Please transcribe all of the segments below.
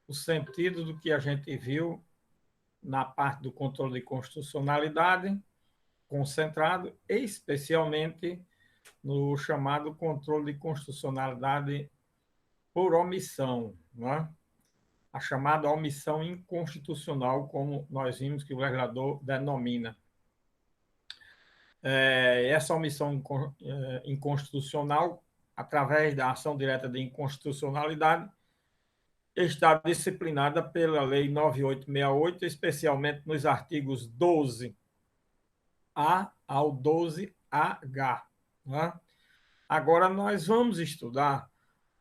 o sentido do que a gente viu na parte do controle de constitucionalidade, concentrado especialmente no chamado controle de constitucionalidade por omissão, né? A chamada omissão inconstitucional, como nós vimos que o legislador denomina. Essa omissão inconstitucional, através da ação direta de inconstitucionalidade, está disciplinada pela Lei 9868, especialmente nos artigos 12A ao 12H. Né? Agora, nós vamos estudar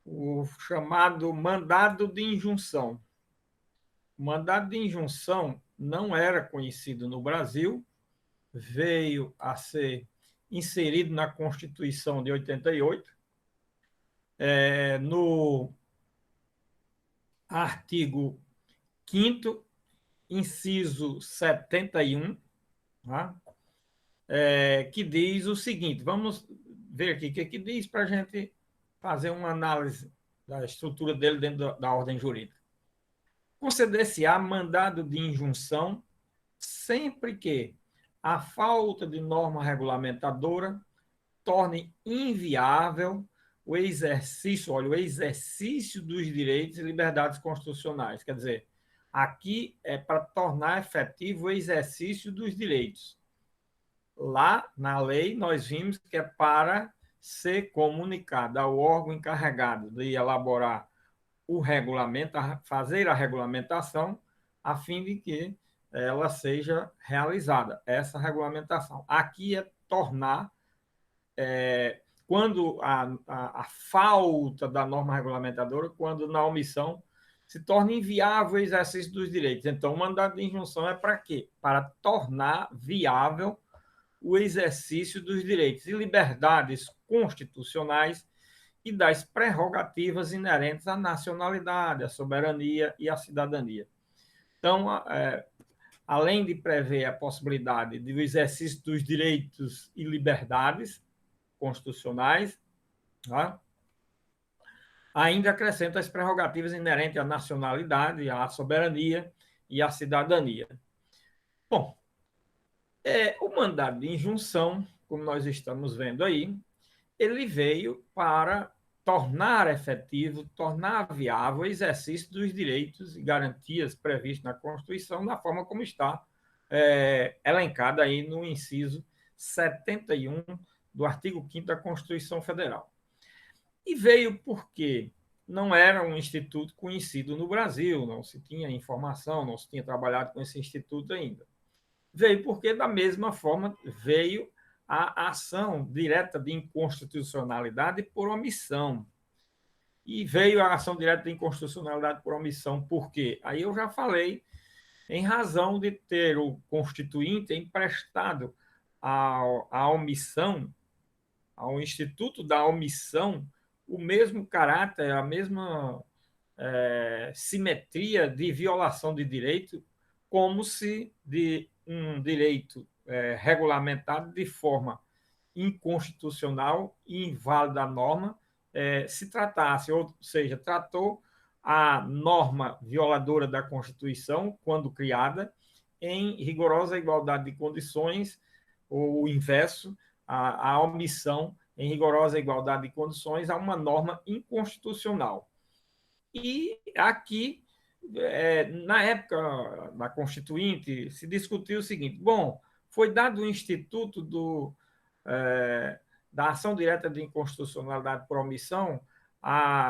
o chamado mandado de injunção. O mandado de injunção não era conhecido no Brasil, veio a ser inserido na Constituição de 88, no artigo 5º, inciso 71, né? Que diz o seguinte, vamos ver aqui o que diz para a gente fazer uma análise da estrutura dele dentro da ordem jurídica. Conceder-se-á mandado de injunção sempre que a falta de norma regulamentadora torne inviável o exercício dos direitos e liberdades constitucionais. Quer dizer, aqui é para tornar efetivo o exercício dos direitos. Lá na lei, nós vimos que é para ser comunicado ao órgão encarregado de elaborar o regulamento, fazer a regulamentação, a fim de que ela seja realizada, essa regulamentação. Aqui é tornar, quando a falta da norma regulamentadora, quando na omissão se torna inviável o exercício dos direitos. Então, o mandado de injunção é para quê? Para tornar viável o exercício dos direitos e liberdades constitucionais e das prerrogativas inerentes à nacionalidade, à soberania e à cidadania. Então, além de prever a possibilidade do exercício dos direitos e liberdades constitucionais, né, ainda acrescenta as prerrogativas inerentes à nacionalidade, à soberania e à cidadania. Bom, o mandado de injunção, como nós estamos vendo aí, ele veio para tornar efetivo, tornar viável o exercício dos direitos e garantias previstos na Constituição, da forma como está elencada aí no inciso 71 do artigo 5º da Constituição Federal. E veio porque não era um instituto conhecido no Brasil, não se tinha informação, não se tinha trabalhado com esse instituto ainda. Veio porque, da mesma forma, veio a ação direta de inconstitucionalidade por omissão. E veio a ação direta de inconstitucionalidade por omissão, por quê? Aí eu já falei, em razão de ter o Constituinte emprestado à omissão, ao Instituto da Omissão, o mesmo caráter, a mesma simetria de violação de direito, como se de um direito regulamentado de forma inconstitucional e inválida a norma se tratasse, ou seja, tratou a norma violadora da Constituição, quando criada, em rigorosa igualdade de condições, ou o inverso, a omissão em rigorosa igualdade de condições a uma norma inconstitucional. E aqui, na época da Constituinte, se discutiu o seguinte: bom, foi dado o instituto da ação direta de inconstitucionalidade por omissão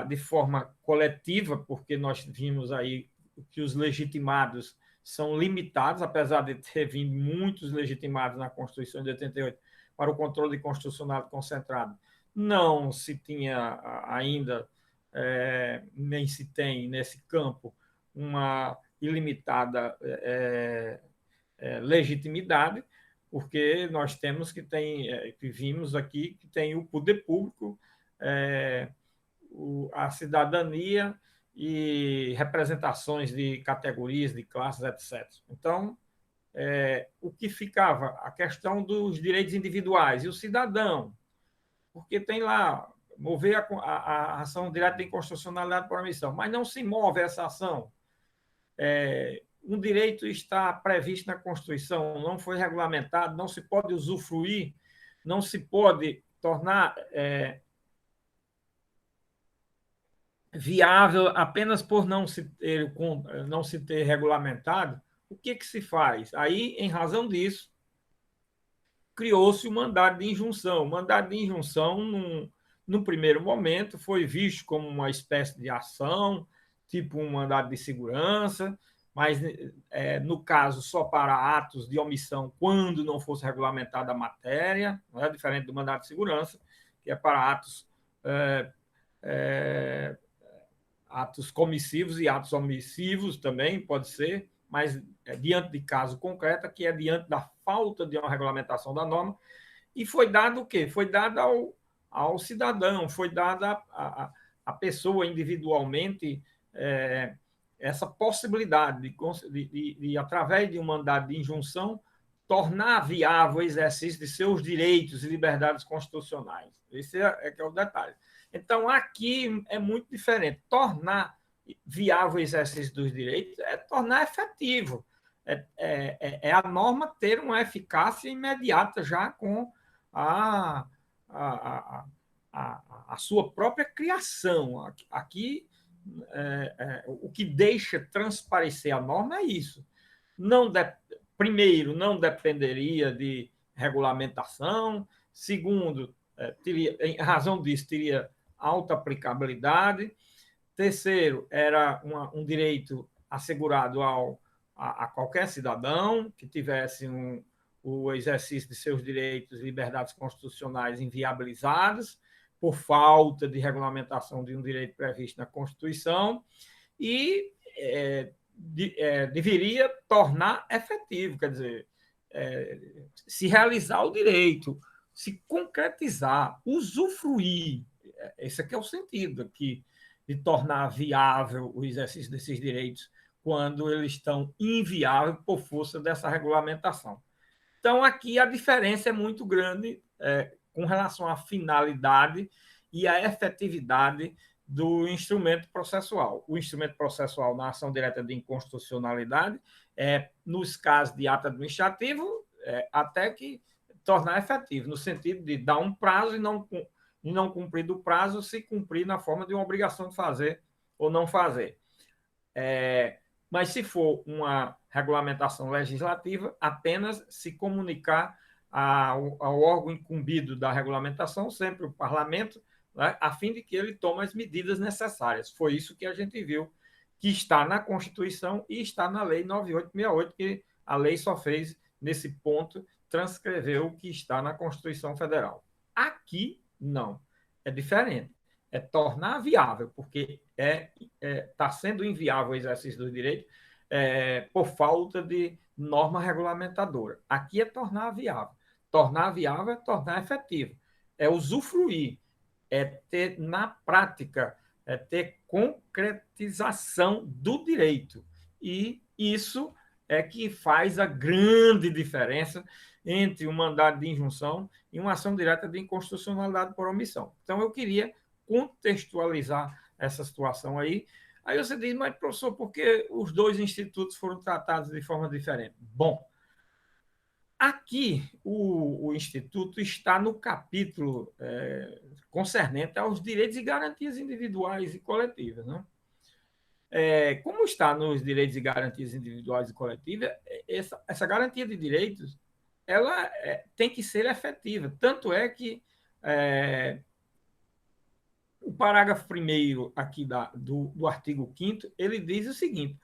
de forma coletiva, porque nós vimos aí que os legitimados são limitados, apesar de ter vindo muitos legitimados na Constituição de 88 para o controle de constitucionalidade concentrado. Não se tinha ainda, nem se tem nesse campo, uma ilimitada legitimidade, porque nós temos que vimos aqui que tem o poder público, a cidadania e representações de categorias, de classes, etc. Então, o que ficava? A questão dos direitos individuais e o cidadão, porque tem lá mover a ação direta de inconstitucionalidade por omissão, mas não se move essa ação. um direito está previsto na Constituição, não foi regulamentado, não se pode usufruir, não se pode tornar viável apenas por não se ter regulamentado, o que se faz? Aí, em razão disso, criou-se o mandado de injunção. O mandado de injunção, num primeiro momento, foi visto como uma espécie de ação, tipo um mandado de segurança, mas, no caso, só para atos de omissão, quando não fosse regulamentada a matéria, não é diferente do mandado de segurança, que é para atos, atos comissivos e atos omissivos também, pode ser, mas diante de caso concreto, que é diante da falta de uma regulamentação da norma. E foi dado o quê? Foi dado ao cidadão, foi dada à pessoa individualmente essa possibilidade de, através de um mandado de injunção, tornar viável o exercício de seus direitos e liberdades constitucionais. Esse que é o detalhe. Então, aqui é muito diferente. Tornar viável o exercício dos direitos é tornar efetivo. É a norma ter uma eficácia imediata já com a, a, a sua própria criação. Aqui, o que deixa transparecer a norma é isso. Primeiro, não dependeria de regulamentação. Segundo, em razão disso, teria alta aplicabilidade. Terceiro, era um direito assegurado a qualquer cidadão que tivesse o exercício de seus direitos e liberdades constitucionais inviabilizados por falta de regulamentação de um direito previsto na Constituição e deveria tornar efetivo, quer dizer, se realizar o direito, se concretizar, usufruir. Esse aqui é o sentido aqui de tornar viável o exercício desses direitos quando eles estão inviáveis por força dessa regulamentação. Então, aqui a diferença é muito grande com relação à finalidade e à efetividade do instrumento processual. O instrumento processual na ação direta de inconstitucionalidade nos casos de ato administrativo, até que tornar efetivo, no sentido de dar um prazo e não cumprir do prazo, se cumprir na forma de uma obrigação de fazer ou não fazer. Mas se for uma regulamentação legislativa, apenas se comunicar ao órgão incumbido da regulamentação, sempre o parlamento, né, a fim de que ele tome as medidas necessárias. Foi isso que a gente viu que está na Constituição e está na Lei 9868, que a lei só fez, nesse ponto, transcrever o que está na Constituição Federal. Aqui, não. É diferente. É tornar viável, porque está sendo inviável o exercício dos direitos por falta de norma regulamentadora. Aqui é tornar viável. Tornar viável é tornar efetivo. É usufruir, é ter na prática, é ter concretização do direito. E isso é que faz a grande diferença entre um mandado de injunção e uma ação direta de inconstitucionalidade por omissão. Então, eu queria contextualizar essa situação aí. Aí você diz, mas professor, por que os dois institutos foram tratados de forma diferente? Bom, aqui o Instituto está no capítulo concernente aos direitos e garantias individuais e coletivas. Né? Como está nos direitos e garantias individuais e coletivas, essa garantia de direitos ela tem que ser efetiva. Tanto é que o parágrafo 1º aqui do artigo 5º, ele diz o seguinte: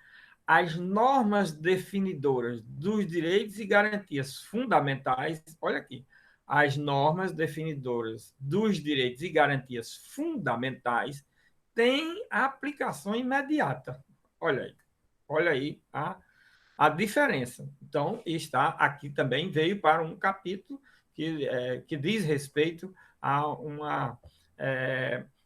as normas definidoras dos direitos e garantias fundamentais, olha aqui, as normas definidoras dos direitos e garantias fundamentais têm aplicação imediata. Olha aí a diferença. Então, está aqui também, veio para um capítulo que diz respeito a uma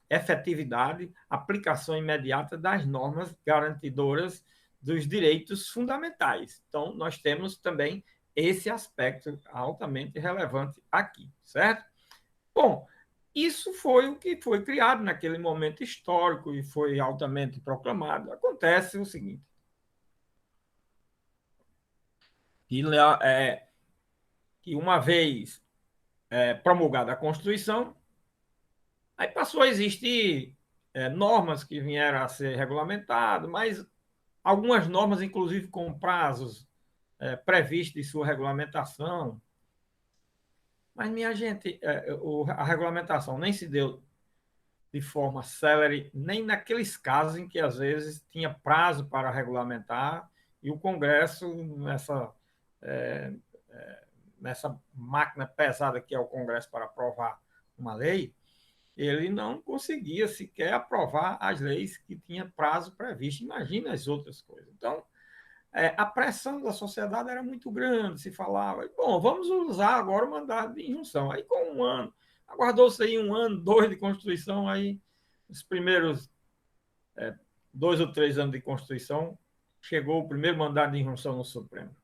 efetividade, aplicação imediata das normas garantidoras dos direitos fundamentais. Então, nós temos também esse aspecto altamente relevante aqui, certo? Bom, isso foi o que foi criado naquele momento histórico e foi altamente proclamado. Acontece o seguinte: que, que uma vez promulgada a Constituição, aí passou a existir normas que vieram a ser regulamentadas, mas algumas normas, inclusive com prazos previstos em sua regulamentação. Mas, minha gente, a regulamentação nem se deu de forma célere, nem naqueles casos em que, às vezes, tinha prazo para regulamentar e o Congresso, é, nessa máquina pesada que é o Congresso para aprovar uma lei, ele não conseguia sequer aprovar as leis que tinha prazo previsto. Imagina as outras coisas. Então, a pressão da sociedade era muito grande, se falava, bom, vamos usar agora o mandado de injunção. Aí, com um ano, aguardou-se aí um ano, dois de Constituição, aí os primeiros 2 ou 3 anos de Constituição, chegou o primeiro mandado de injunção no Supremo.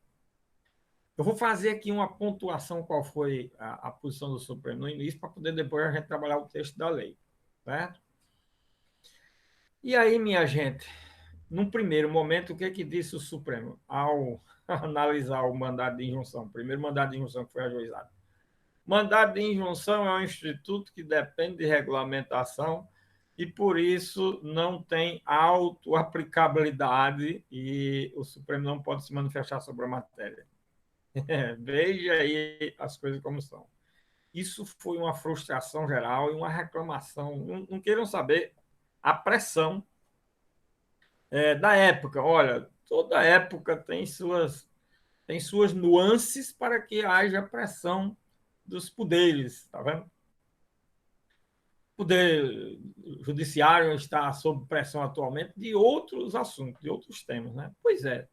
Eu vou fazer aqui uma pontuação qual foi a posição do Supremo no início, para poder depois a gente trabalhar o texto da lei. Certo? E aí, minha gente, num primeiro momento, o que é que disse o Supremo ao analisar o mandado de injunção? O primeiro mandado de injunção que foi ajuizado. Mandado de injunção é um instituto que depende de regulamentação e, por isso, não tem auto-aplicabilidade e o Supremo não pode se manifestar sobre a matéria. Veja aí as coisas como são. Isso foi uma frustração geral e uma reclamação. Não queiram saber a pressão da época. Olha, toda época tem suas nuances para que haja pressão dos poderes, tá vendo? O poder judiciário está sob pressão atualmente de outros assuntos, de outros temas, né? Pois é,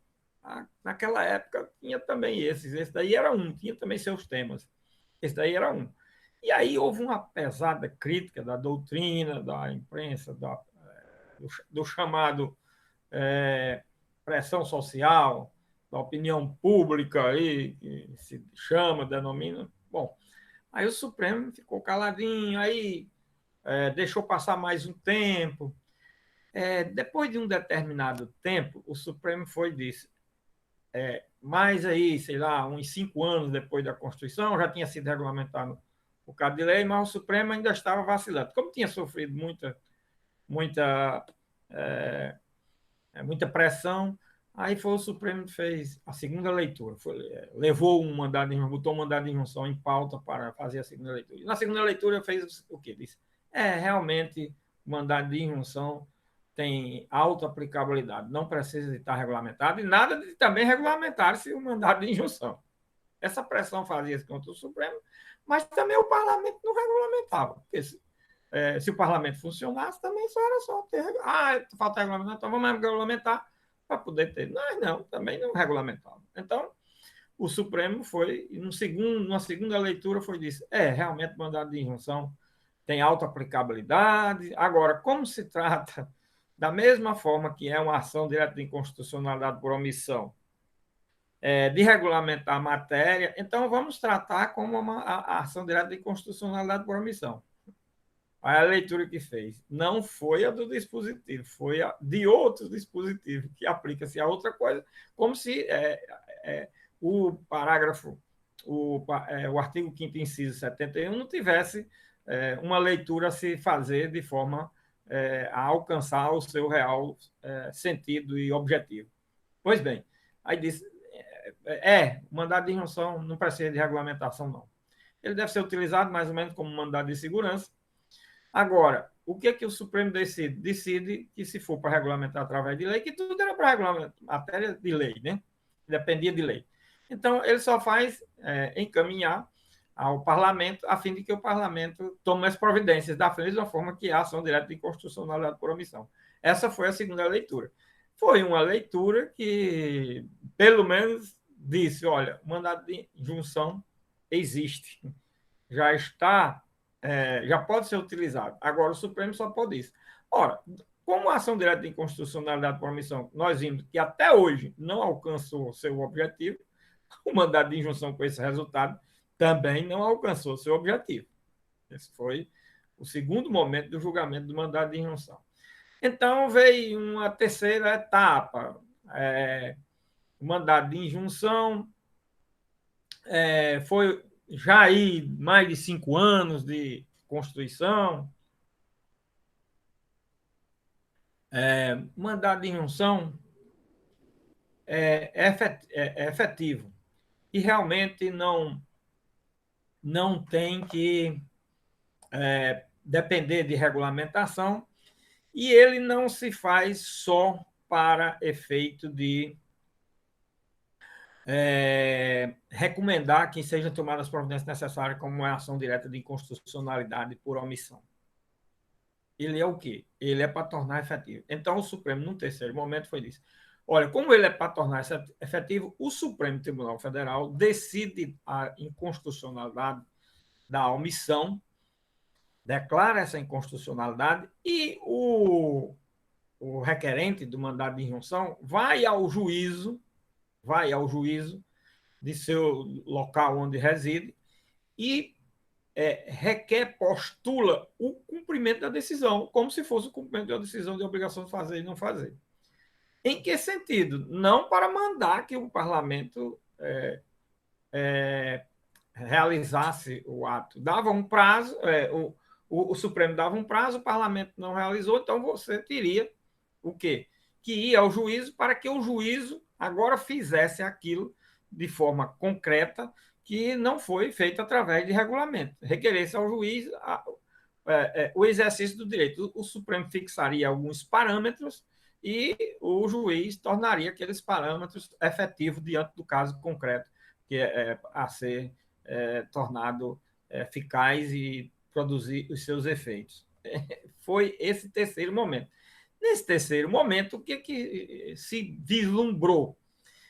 naquela época tinha também esses, esse daí era um, tinha também seus temas, esse daí era um. E aí houve uma pesada crítica da doutrina, da imprensa, do chamado pressão social, da opinião pública aí, que se chama, denomina. Bom, aí o Supremo ficou caladinho, aí deixou passar mais um tempo. Depois de um determinado tempo, o Supremo foi e disse, mais aí, sei lá, uns 5 anos depois da Constituição, já tinha sido regulamentado o caso de lei, mas o Supremo ainda estava vacilando. Como tinha sofrido muita, é, muita pressão, aí foi o Supremo que fez a segunda leitura, levou um mandado, botou um mandado de injunção em pauta para fazer a segunda leitura. E na segunda leitura fez o quê? Disse, realmente, o mandado de injunção tem alta aplicabilidade, não precisa de estar regulamentado, e nada de também regulamentar-se o mandado de injunção. Essa pressão fazia-se contra o Supremo, mas também o parlamento não regulamentava. Porque se o parlamento funcionasse, também só era só ter. Falta regulamentar, então vamos regulamentar para poder ter. Não, também não regulamentava. Então, o Supremo foi, numa segunda leitura, foi disso. Realmente, o mandado de injunção tem alta aplicabilidade. Agora, como se trata da mesma forma que é uma ação direta de inconstitucionalidade por omissão, de regulamentar a matéria, então vamos tratar como a ação direta de inconstitucionalidade por omissão. A leitura que fez não foi a do dispositivo, foi a de outro dispositivo, que aplica-se a outra coisa, como se o parágrafo, o artigo 5º, inciso 71, não tivesse uma leitura a se fazer de forma a alcançar o seu real sentido e objetivo. Pois bem, aí disse, o mandado de injunção não precisa de regulamentação, não. Ele deve ser utilizado mais ou menos como mandado de segurança. Agora, o que é que o Supremo decide? Decide que, se for para regulamentar através de lei, que tudo era para regulamentar, matéria de lei, né? Dependia de lei. Então, ele só faz encaminhar ao parlamento, a fim de que o parlamento tome as providências da mesma forma que a ação direta de inconstitucionalidade por omissão. Essa foi a segunda leitura. Foi uma leitura que, pelo menos, disse, olha, o mandado de injunção existe, já está, já pode ser utilizado. Agora, o Supremo só pode isso. Ora, como a ação direta de inconstitucionalidade por omissão, nós vimos que até hoje não alcançou seu objetivo, o mandado de injunção com esse resultado também não alcançou seu objetivo. Esse foi o segundo momento do julgamento do mandado de injunção. Então, veio uma terceira etapa. O mandado de injunção foi já aí mais de 5 anos de Constituição, mandado de injunção é efetivo e realmente não tem que depender de regulamentação e ele não se faz só para efeito de recomendar que sejam tomadas as providências necessárias como uma ação direta de inconstitucionalidade por omissão. Ele é o quê? Ele é para tornar efetivo. Então, o Supremo, no terceiro momento, foi isso. Olha, como ele é para tornar efetivo, o Supremo Tribunal Federal decide a inconstitucionalidade da omissão, declara essa inconstitucionalidade e o requerente do mandado de injunção vai ao juízo de seu local onde reside e requer, postula o cumprimento da decisão, como se fosse o cumprimento da decisão de obrigação de fazer e não fazer. Em que sentido? Não para mandar que o parlamento realizasse o ato. Dava um prazo, o Supremo dava um prazo, o parlamento não realizou, então você teria o quê? Que ia ao juízo para que o juízo agora fizesse aquilo de forma concreta que não foi feito através de regulamento. Requeresse ao juiz o exercício do direito. O Supremo fixaria alguns parâmetros e o juiz tornaria aqueles parâmetros efetivos diante do caso concreto que a ser tornado eficaz e produzir os seus efeitos. Foi esse terceiro momento. Nesse terceiro momento, o que se vislumbrou?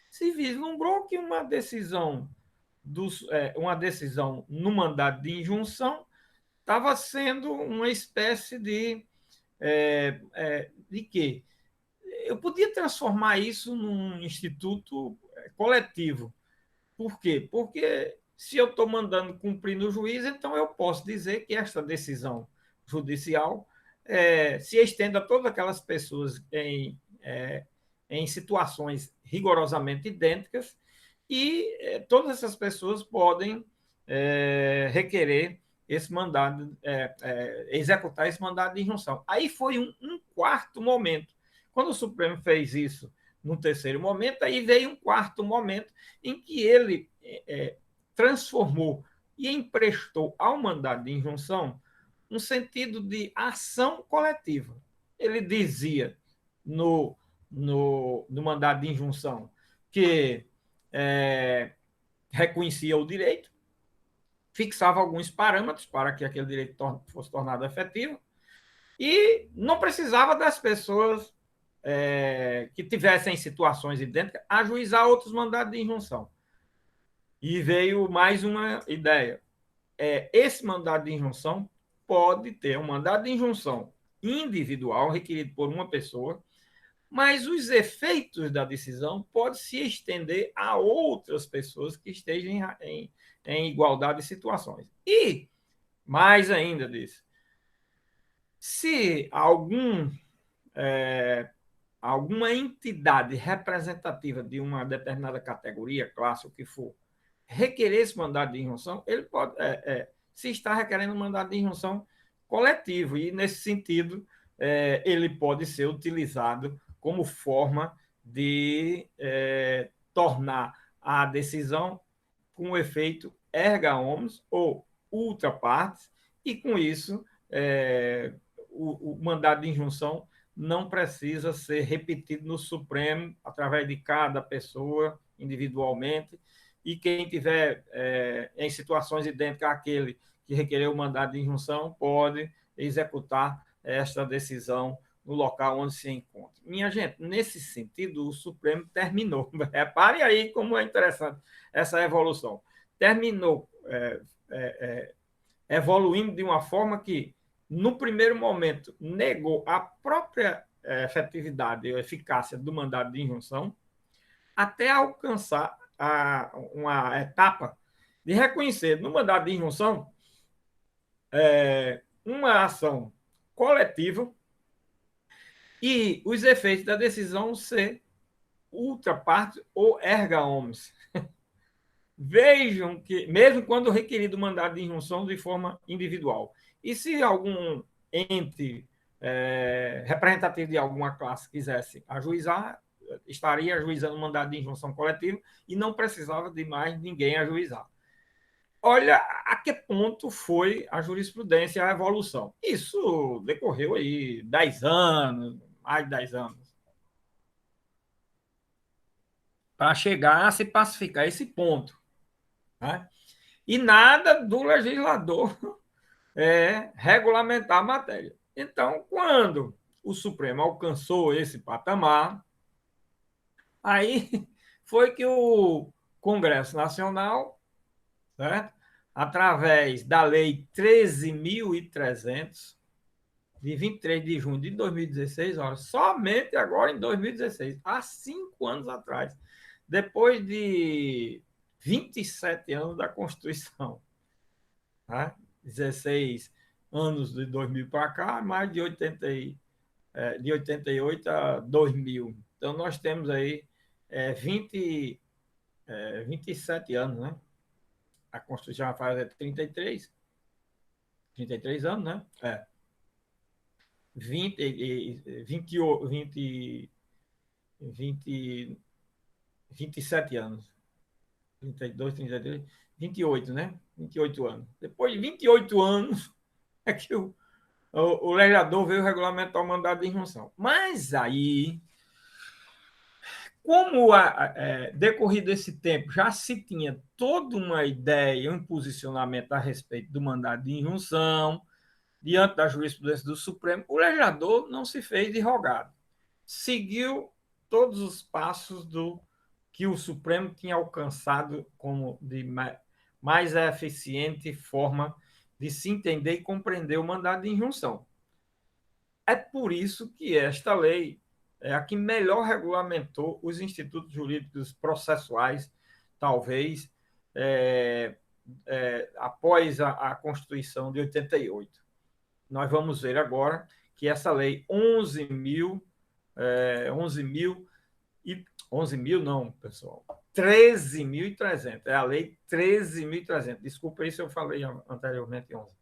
Se vislumbrou que uma decisão no mandado de injunção estava sendo uma espécie de quê? Eu podia transformar isso num instituto coletivo. Por quê? Porque se eu estou mandando cumprir no juiz, então eu posso dizer que esta decisão judicial se estende a todas aquelas pessoas em situações rigorosamente idênticas e todas essas pessoas podem requerer esse mandado, executar esse mandado de injunção. Aí foi um quarto momento. Quando o Supremo fez isso no terceiro momento, aí veio um quarto momento em que ele transformou e emprestou ao mandado de injunção um sentido de ação coletiva. Ele dizia no mandado de injunção que reconhecia o direito, fixava alguns parâmetros para que aquele direito fosse tornado efetivo e não precisava das pessoas que tivessem situações idênticas ajuizar outros mandados de injunção. E veio mais uma ideia. Esse mandado de injunção pode ter um mandado de injunção individual requerido por uma pessoa, mas os efeitos da decisão podem se estender a outras pessoas que estejam em igualdade de situações. E, mais ainda disso, se alguma entidade representativa de uma determinada categoria, classe, o que for, requerer esse mandado de injunção, ele pode se está requerendo um mandado de injunção coletivo, e, nesse sentido, ele pode ser utilizado como forma de tornar a decisão com efeito erga omnes ou ultra partes, e, com isso, o mandado de injunção não precisa ser repetido no Supremo através de cada pessoa individualmente, e quem tiver em situações idênticas àquele que requereu o mandado de injunção pode executar esta decisão no local onde se encontra. Minha gente, nesse sentido, o Supremo terminou. Repare aí como é interessante essa evolução. Terminou evoluindo de uma forma que, no primeiro momento, negou a própria efetividade e eficácia do mandado de injunção, até alcançar uma etapa de reconhecer no mandado de injunção uma ação coletiva e os efeitos da decisão ser ultra partes ou erga omnes. Vejam que, mesmo quando requerido mandado de injunção de forma individual, e se algum ente representativo de alguma classe quisesse ajuizar, estaria ajuizando o mandado de injunção coletivo e não precisava de mais ninguém ajuizar. Olha a que ponto foi a jurisprudência, a evolução. Isso decorreu aí 10 anos, mais de 10 anos, para chegar a se pacificar esse ponto. Né? E nada do legislador regulamentar a matéria. Então, quando o Supremo alcançou esse patamar, aí foi que o Congresso Nacional, certo? Através da Lei 13.300, de 23 de junho de 2016, olha, somente agora em 2016, há 5 anos atrás, depois de 27 anos da Constituição, tá? 16 anos de 2000 para cá, mais de 88 a 2000. Então, nós temos aí 27 anos, né? A Constituição vai fazer 33 anos, né? 20, 20, 20, 20, 27 anos. 32, 33, 28, né? 28 anos. Depois de 28 anos é que o legislador veio regulamentar o mandado de injunção. Mas aí, como decorrido esse tempo já se tinha toda uma ideia, um posicionamento a respeito do mandado de injunção, diante da jurisprudência do Supremo, o legislador não se fez de rogado. Seguiu todos os passos do que o Supremo tinha alcançado como de mais eficiente forma de se entender e compreender o mandado de injunção. É por isso que esta lei é a que melhor regulamentou os institutos jurídicos processuais, talvez, após a Constituição de 88. Nós vamos ver agora que essa lei 11.000 não, pessoal, 13.300, é a lei 13.300. Desculpa aí se eu falei anteriormente 11.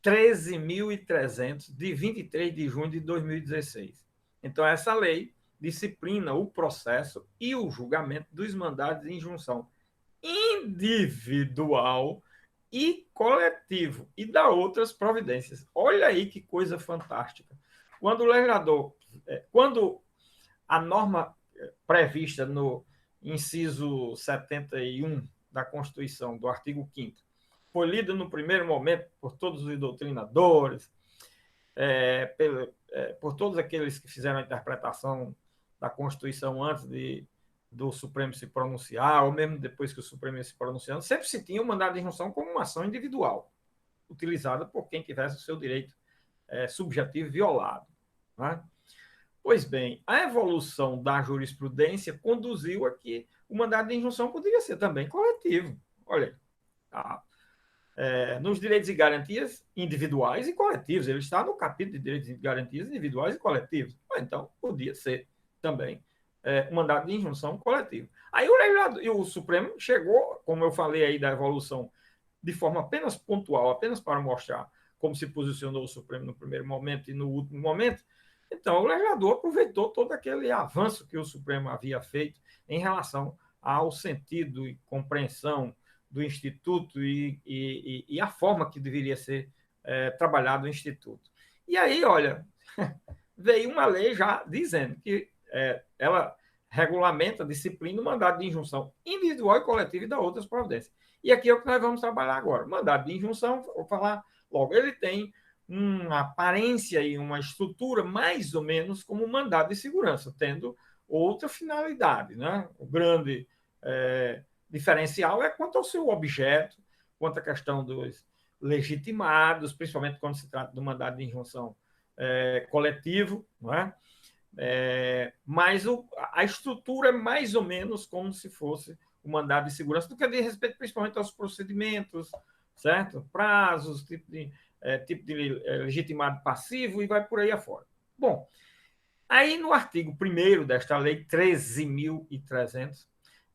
13.300 de 23 de junho de 2016. Então, essa lei disciplina o processo e o julgamento dos mandados de injunção individual e coletivo e dá outras providências. Olha aí que coisa fantástica. Quando o legislador, quando a norma prevista no inciso 71 da Constituição, do artigo 5º, foi lida no primeiro momento por todos os doutrinadores, por todos aqueles que fizeram a interpretação da Constituição antes do Supremo se pronunciar, ou mesmo depois que o Supremo se pronunciando, sempre se tinha o mandado de injunção como uma ação individual, utilizada por quem tivesse o seu direito subjetivo violado. Né? Pois bem, a evolução da jurisprudência conduziu a que o mandado de injunção poderia ser também coletivo. Olha, nos direitos e garantias individuais e coletivos, ele está no capítulo de direitos e garantias individuais e coletivos. Então, podia ser também um mandado de injunção coletivo. Aí o legislador e o Supremo chegou, como eu falei aí da evolução, de forma apenas pontual, apenas para mostrar como se posicionou o Supremo no primeiro momento e no último momento. Então, o legislador aproveitou todo aquele avanço que o Supremo havia feito em relação ao sentido e compreensão do Instituto e a forma que deveria ser trabalhado o Instituto. E aí, olha, veio uma lei já dizendo que ela regulamenta, disciplina o mandado de injunção individual e coletivo e dá outras providências. E aqui é o que nós vamos trabalhar agora. Mandado de injunção, vou falar logo, ele tem uma aparência e uma estrutura mais ou menos como um mandado de segurança, tendo outra finalidade. Né? O grande diferencial é quanto ao seu objeto, quanto à questão dos legitimados, principalmente quando se trata do mandado de injunção coletivo, não é? Mas a estrutura é mais ou menos como se fosse o mandado de segurança, do que diz respeito principalmente aos procedimentos, certo? Prazos, tipo de legitimado passivo e vai por aí afora. Bom, aí no artigo 1º desta lei 13.300,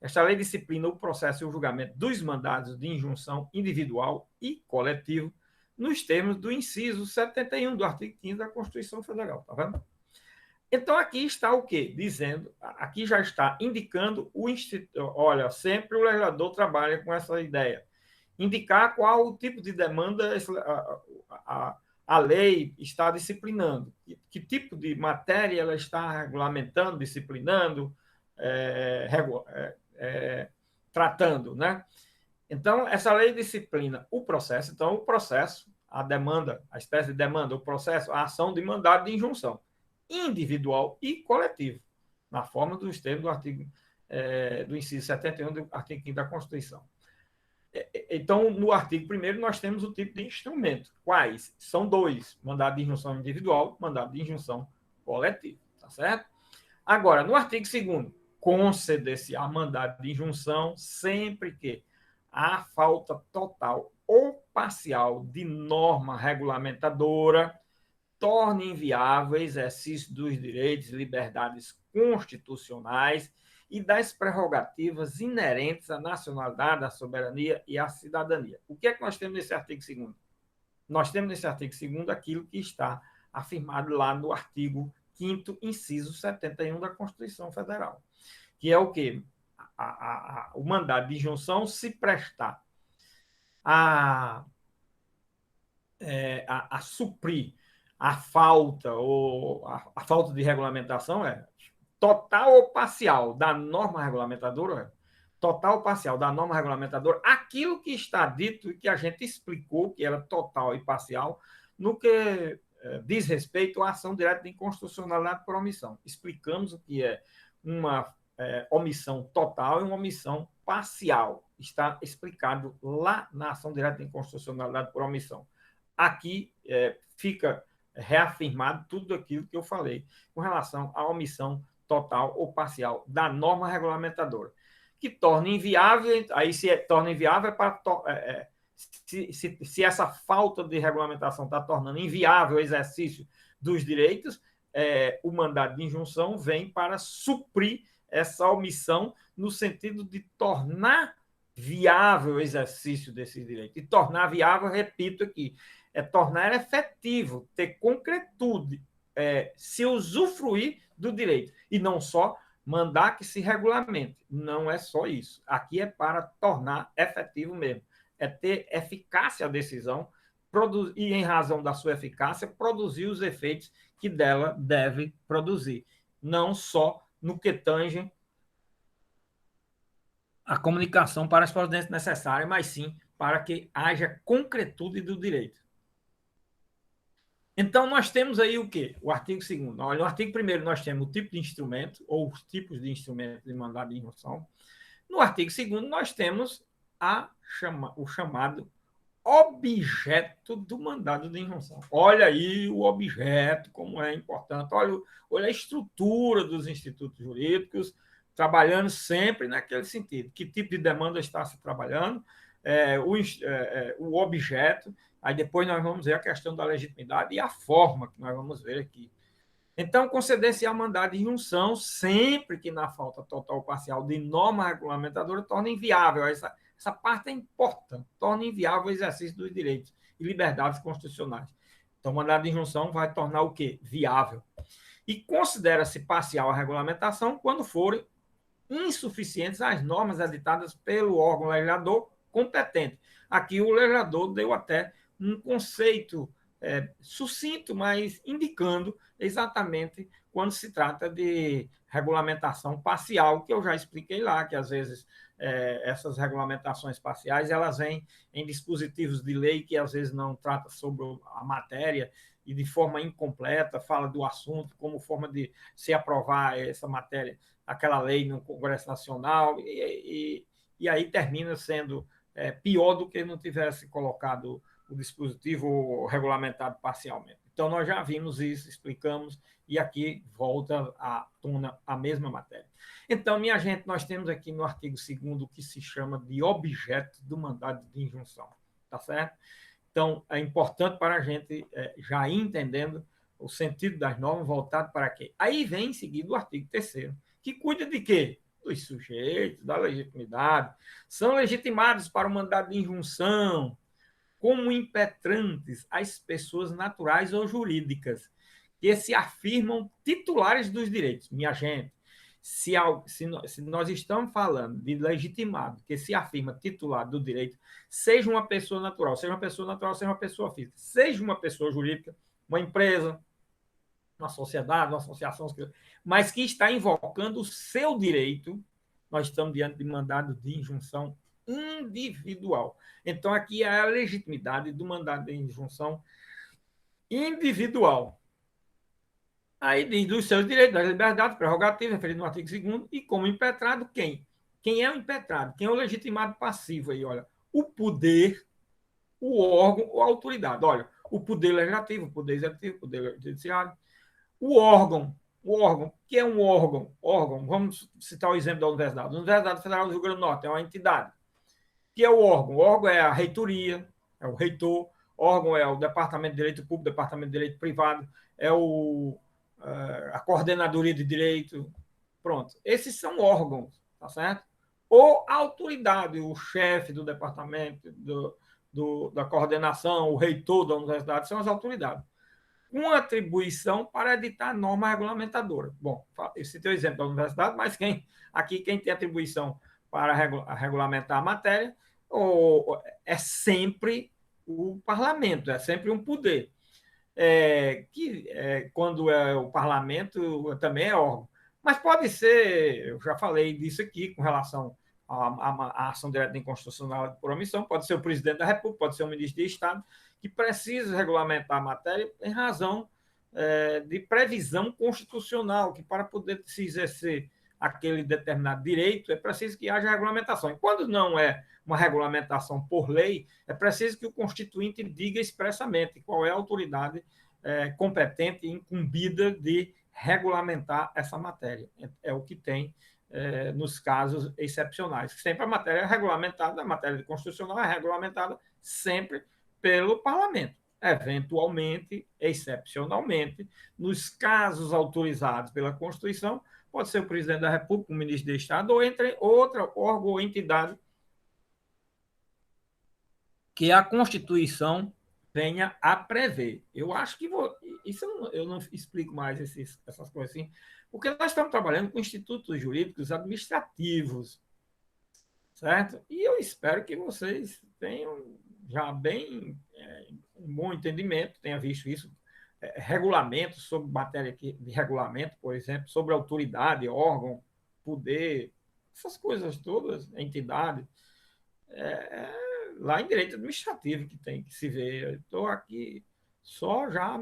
Esta lei disciplina o processo e o julgamento dos mandados de injunção individual e coletivo, nos termos do inciso 71 do artigo 15 da Constituição Federal. Tá vendo? Então, aqui está o quê? Dizendo, aqui já está indicando o instituto. Olha, sempre o legislador trabalha com essa ideia. Indicar qual o tipo de demanda a lei está disciplinando, que tipo de matéria ela está regulamentando, disciplinando, tratando, né? Então, essa lei disciplina o processo. Então, o processo, a demanda, a espécie de demanda, o processo, a ação de mandado de injunção individual e coletivo, na forma dos termos do artigo do inciso 71 do artigo 5º da Constituição. Então, no artigo 1º, nós temos o tipo de instrumento. Quais? São dois: mandado de injunção individual, mandado de injunção coletivo. Tá certo? Agora, no artigo 2º, conceder-se a mandado de injunção sempre que a falta total ou parcial de norma regulamentadora torne inviável o exercício dos direitos e liberdades constitucionais e das prerrogativas inerentes à nacionalidade, à soberania e à cidadania. O que é que nós temos nesse artigo 2º? Nós temos nesse artigo 2º aquilo que está afirmado lá no artigo 5º, inciso 71 da Constituição Federal, que é o quê? O mandado de injunção se prestar a suprir a falta ou a falta de regulamentação total ou parcial da norma regulamentadora, total ou parcial da norma regulamentadora, aquilo que está dito e que a gente explicou que era total e parcial no que diz respeito à ação direta de inconstitucionalidade por omissão. Explicamos o que é uma omissão total e uma omissão parcial. Está explicado lá na ação direta de inconstitucionalidade por omissão. Aqui fica reafirmado tudo aquilo que eu falei com relação à omissão total ou parcial da norma regulamentadora, que torna inviável, aí se torna inviável se essa falta de regulamentação está tornando inviável o exercício dos direitos, o mandado de injunção vem para suprir essa omissão no sentido de tornar viável o exercício desses direitos. E tornar viável, repito aqui, tornar efetivo, ter concretude, se usufruir do direito. E não só mandar que se regulamente. Não é só isso. Aqui é para tornar efetivo mesmo. É ter eficácia a decisão e, em razão da sua eficácia, produzir os efeitos que dela deve produzir. Não só no que tange a comunicação para as providências necessárias, mas sim para que haja concretude do direito. Então, nós temos aí o quê? O artigo 2º. Olha, no artigo 1º, nós temos o tipo de instrumento, ou os tipos de instrumento de mandado de injunção. No artigo 2º, nós temos o chamado objeto do mandado de injunção. Olha aí o objeto, como é importante. Olha a estrutura dos institutos jurídicos, trabalhando sempre naquele sentido. Que tipo de demanda está se trabalhando? O objeto. Aí depois nós vamos ver a questão da legitimidade e a forma que nós vamos ver aqui. Então, conceder-se ao mandado de injunção sempre que na falta total ou parcial de norma regulamentadora torna inviável. Essa parte é importante. Torna inviável o exercício dos direitos e liberdades constitucionais. Então, o mandado de injunção vai tornar o quê? Viável. E considera-se parcial a regulamentação quando forem insuficientes as normas editadas pelo órgão legislador competente. Aqui o legislador deu até um conceito sucinto, mas indicando exatamente quando se trata de regulamentação parcial, que eu já expliquei lá, que às vezes essas regulamentações parciais elas vêm em dispositivos de lei que às vezes não trata sobre a matéria e de forma incompleta, fala do assunto como forma de se aprovar essa matéria, aquela lei no Congresso Nacional, e aí termina sendo pior do que não tivesse colocado o dispositivo regulamentado parcialmente. Então, nós já vimos isso, explicamos, e aqui volta à tona a mesma matéria. Então, minha gente, nós temos aqui no artigo 2º o que se chama de objeto do mandado de injunção, tá certo? Então, é importante para a gente já ir entendendo o sentido das normas voltado para quê? Aí vem em seguida o artigo 3º, que cuida de quê? dos sujeitos, da legitimidade, são legitimados para o mandado de injunção como impetrantes as pessoas naturais ou jurídicas que se afirmam titulares dos direitos. Minha gente, se nós estamos falando de legitimado que se afirma titular do direito, seja uma pessoa natural, seja uma pessoa física, seja uma pessoa jurídica, uma empresa, uma sociedade, uma associação, mas que está invocando o seu direito, nós estamos diante de mandado de injunção individual. Então, aqui é a legitimidade do mandado de injunção individual. Aí diz dos seus direitos, das liberdades, prerrogativas, referido no artigo 2º, e como impetrado, quem? Quem é o impetrado? Quem é o legitimado passivo aí? Olha, o poder, o órgão ou a autoridade. Olha, o poder legislativo, o poder executivo, o poder judiciário, o órgão, que é um órgão, vamos citar o exemplo da universidade. A Universidade Federal do Rio Grande do Norte é uma entidade. Que é o órgão é a reitoria, é o reitor, órgão é o Departamento de Direito Público, Departamento de Direito Privado, é a Coordenadoria de Direito, pronto. Esses são órgãos, tá certo? Ou a autoridade, o chefe do departamento, da coordenação, o reitor da universidade, são as autoridades com atribuição para editar norma regulamentadora. Bom, eu citei o exemplo da universidade, mas quem tem atribuição para regulamentar a matéria é sempre o parlamento, é sempre um poder. Quando é o parlamento, também é órgão. Mas pode ser, eu já falei disso aqui com relação à ação direta de inconstitucionalidade por omissão, pode ser o presidente da República, pode ser o ministro de Estado, que precisa regulamentar a matéria em razão de previsão constitucional, que para poder se exercer aquele determinado direito, é preciso que haja regulamentação. E quando não é uma regulamentação por lei, é preciso que o constituinte diga expressamente qual é a autoridade competente e incumbida de regulamentar essa matéria. É o que tem nos casos excepcionais. Sempre a matéria é regulamentada, a matéria constitucional é regulamentada sempre pelo parlamento. Eventualmente, excepcionalmente, nos casos autorizados pela Constituição, pode ser o presidente da República, o ministro de Estado, ou entre outra órgão ou entidade que a Constituição venha a prever. Eu acho que isso eu não explico mais essas coisas assim, porque nós estamos trabalhando com institutos jurídicos administrativos, certo? E eu espero que vocês tenham já bem um bom entendimento, tenha visto isso, regulamentos sobre matéria de regulamento, por exemplo, sobre autoridade, órgão, poder, essas coisas todas, entidade, lá em direito administrativo que tem que se ver. Estou aqui só já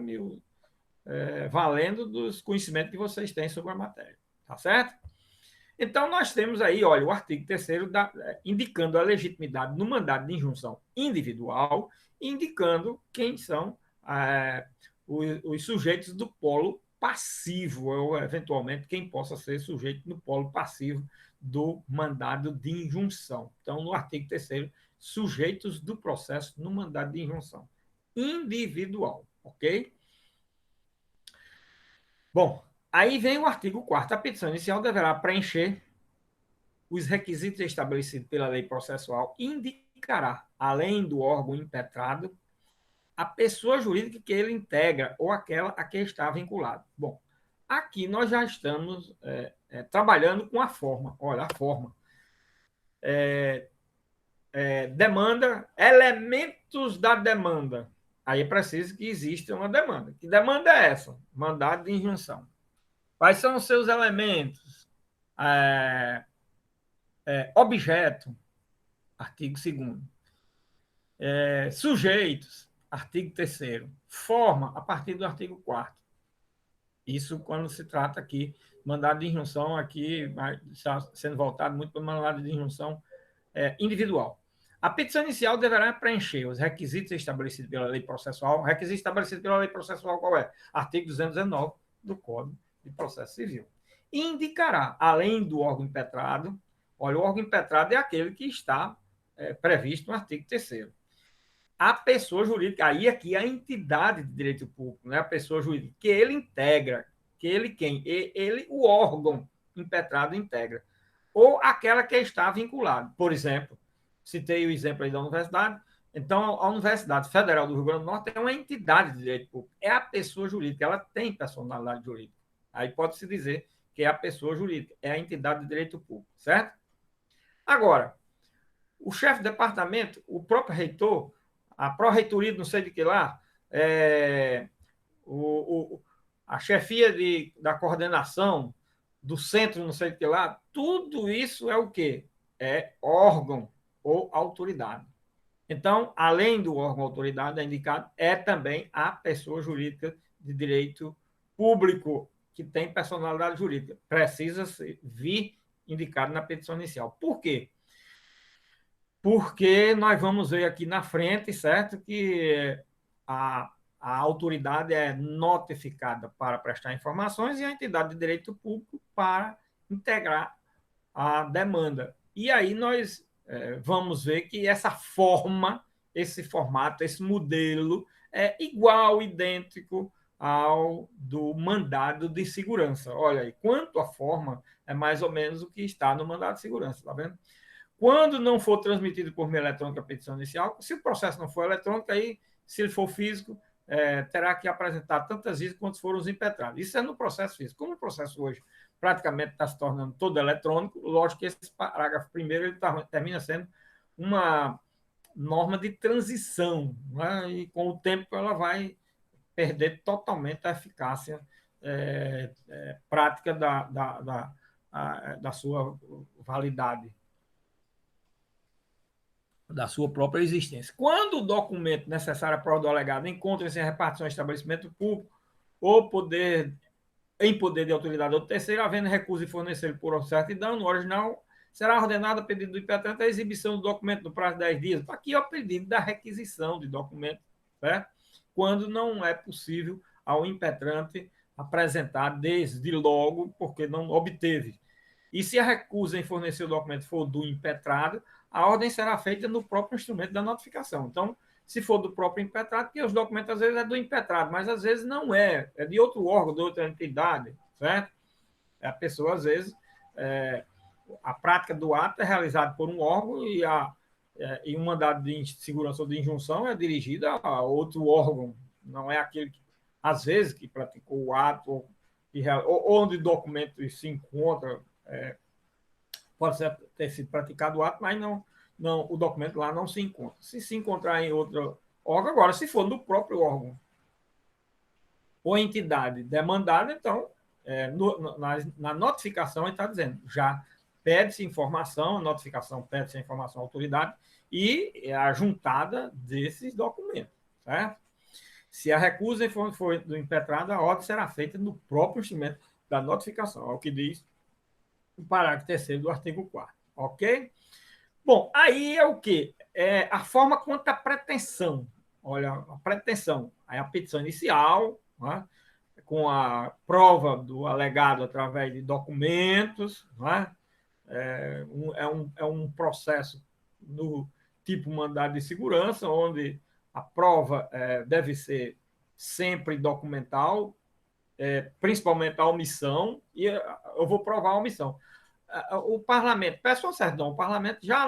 valendo dos conhecimentos que vocês têm sobre a matéria, tá certo? Então, nós temos aí, olha, o artigo 3º indicando a legitimidade no mandado de injunção individual, indicando quem são os sujeitos do polo passivo, ou eventualmente quem possa ser sujeito no polo passivo do mandado de injunção. Então, no artigo 3º, sujeitos do processo no mandado de injunção individual, ok? Bom, aí vem o artigo 4º. A petição inicial deverá preencher os requisitos estabelecidos pela lei processual e indicará, além do órgão impetrado, a pessoa jurídica que ele integra ou aquela a que está vinculado. Bom, aqui nós já estamos trabalhando com a forma. Olha, a forma. Demanda, elementos da demanda. Aí é preciso que exista uma demanda. Que demanda é essa? Mandado de injunção. Quais são os seus elementos? Objeto, artigo 2º. Sujeitos, artigo 3º. Forma, a partir do artigo 4º. Isso quando se trata aqui, mandado de injunção, aqui está sendo voltado muito para o mandado de injunção individual. A petição inicial deverá preencher os requisitos estabelecidos pela lei processual. O requisito estabelecido pela lei processual qual é? Artigo 219 do Código de Processo Civil. E indicará, além do órgão impetrado, olha, o órgão impetrado é aquele que está previsto no artigo 3º. A pessoa jurídica, aí aqui a entidade de direito público, né? A pessoa jurídica, que ele integra, o órgão impetrado integra. ou aquela que está vinculada. Por exemplo, citei o exemplo aí da universidade. Então, a Universidade Federal do Rio Grande do Norte é uma entidade de direito público, é a pessoa jurídica, ela tem personalidade jurídica. Aí pode-se dizer que é a pessoa jurídica, é a entidade de direito público, certo? Agora, o chefe de departamento, o próprio reitor, a pró-reitoria, não sei de que lá, a chefia da coordenação do centro, não sei de que lá, tudo isso é o quê? É órgão ou autoridade. Então, além do órgão autoridade indicado, é também a pessoa jurídica de direito público que tem personalidade jurídica. Precisa vir indicado na petição inicial. Por quê? Porque nós vamos ver aqui na frente, certo, que a autoridade é notificada para prestar informações e a entidade de direito público para integrar a demanda. E aí nós vamos ver que essa forma, esse formato, esse modelo é igual, idêntico ao do mandado de segurança. Olha aí, quanto a forma é mais ou menos o que está no mandado de segurança, tá vendo? Quando não for transmitido por meio eletrônico a petição inicial, se o processo não for eletrônico, aí, se ele for físico, terá que apresentar tantas vezes quanto foram os impetrados. Isso é no processo físico. Como o processo hoje praticamente está se tornando todo eletrônico, lógico que esse parágrafo primeiro ele termina sendo uma norma de transição, né? E com o tempo ela vai perder totalmente a eficácia prática da sua validade, da sua própria existência. Quando o documento necessário para o do alegado encontra-se em repartição em estabelecimento público ou em poder de autoridade ou terceiro, havendo recusa de fornecer por certidão, no original será ordenada, a pedido do impetrante, a exibição do documento no prazo de 10 dias. Aqui é o pedido da requisição de documento, certo? Quando não é possível ao impetrante apresentar desde logo, porque não obteve. E se a recusa em fornecer o documento for do impetrado, a ordem será feita no próprio instrumento da notificação. Então, se for do próprio impetrado, porque os documentos às vezes é do impetrado, mas às vezes não é de outro órgão, de outra entidade, certo? A pessoa, às vezes, a prática do ato é realizada por um órgão e um mandado de segurança ou de injunção é dirigido a outro órgão, não é aquele que, às vezes, que praticou o ato, ou onde o documento se encontra, pode ter sido praticado o ato, mas não, o documento lá não se encontra. Se encontrar em outro órgão, agora, se for no próprio órgão ou entidade demandada, então, na notificação, ele está dizendo, já pede-se informação, a notificação pede-se informação à autoridade e é a juntada desses documentos, certo? Se a recusa for do impetrado, a ordem será feita no próprio instrumento da notificação, é o que diz o parágrafo 3º do artigo 4º, ok? Bom, aí é o quê? É a forma quanto à pretensão. Olha, a pretensão. Aí a petição inicial, né, com a prova do alegado através de documentos, né, é um processo no tipo mandado de segurança, onde a prova deve ser sempre documental, principalmente a omissão, e eu vou provar a omissão. O parlamento, peço certidão, o parlamento já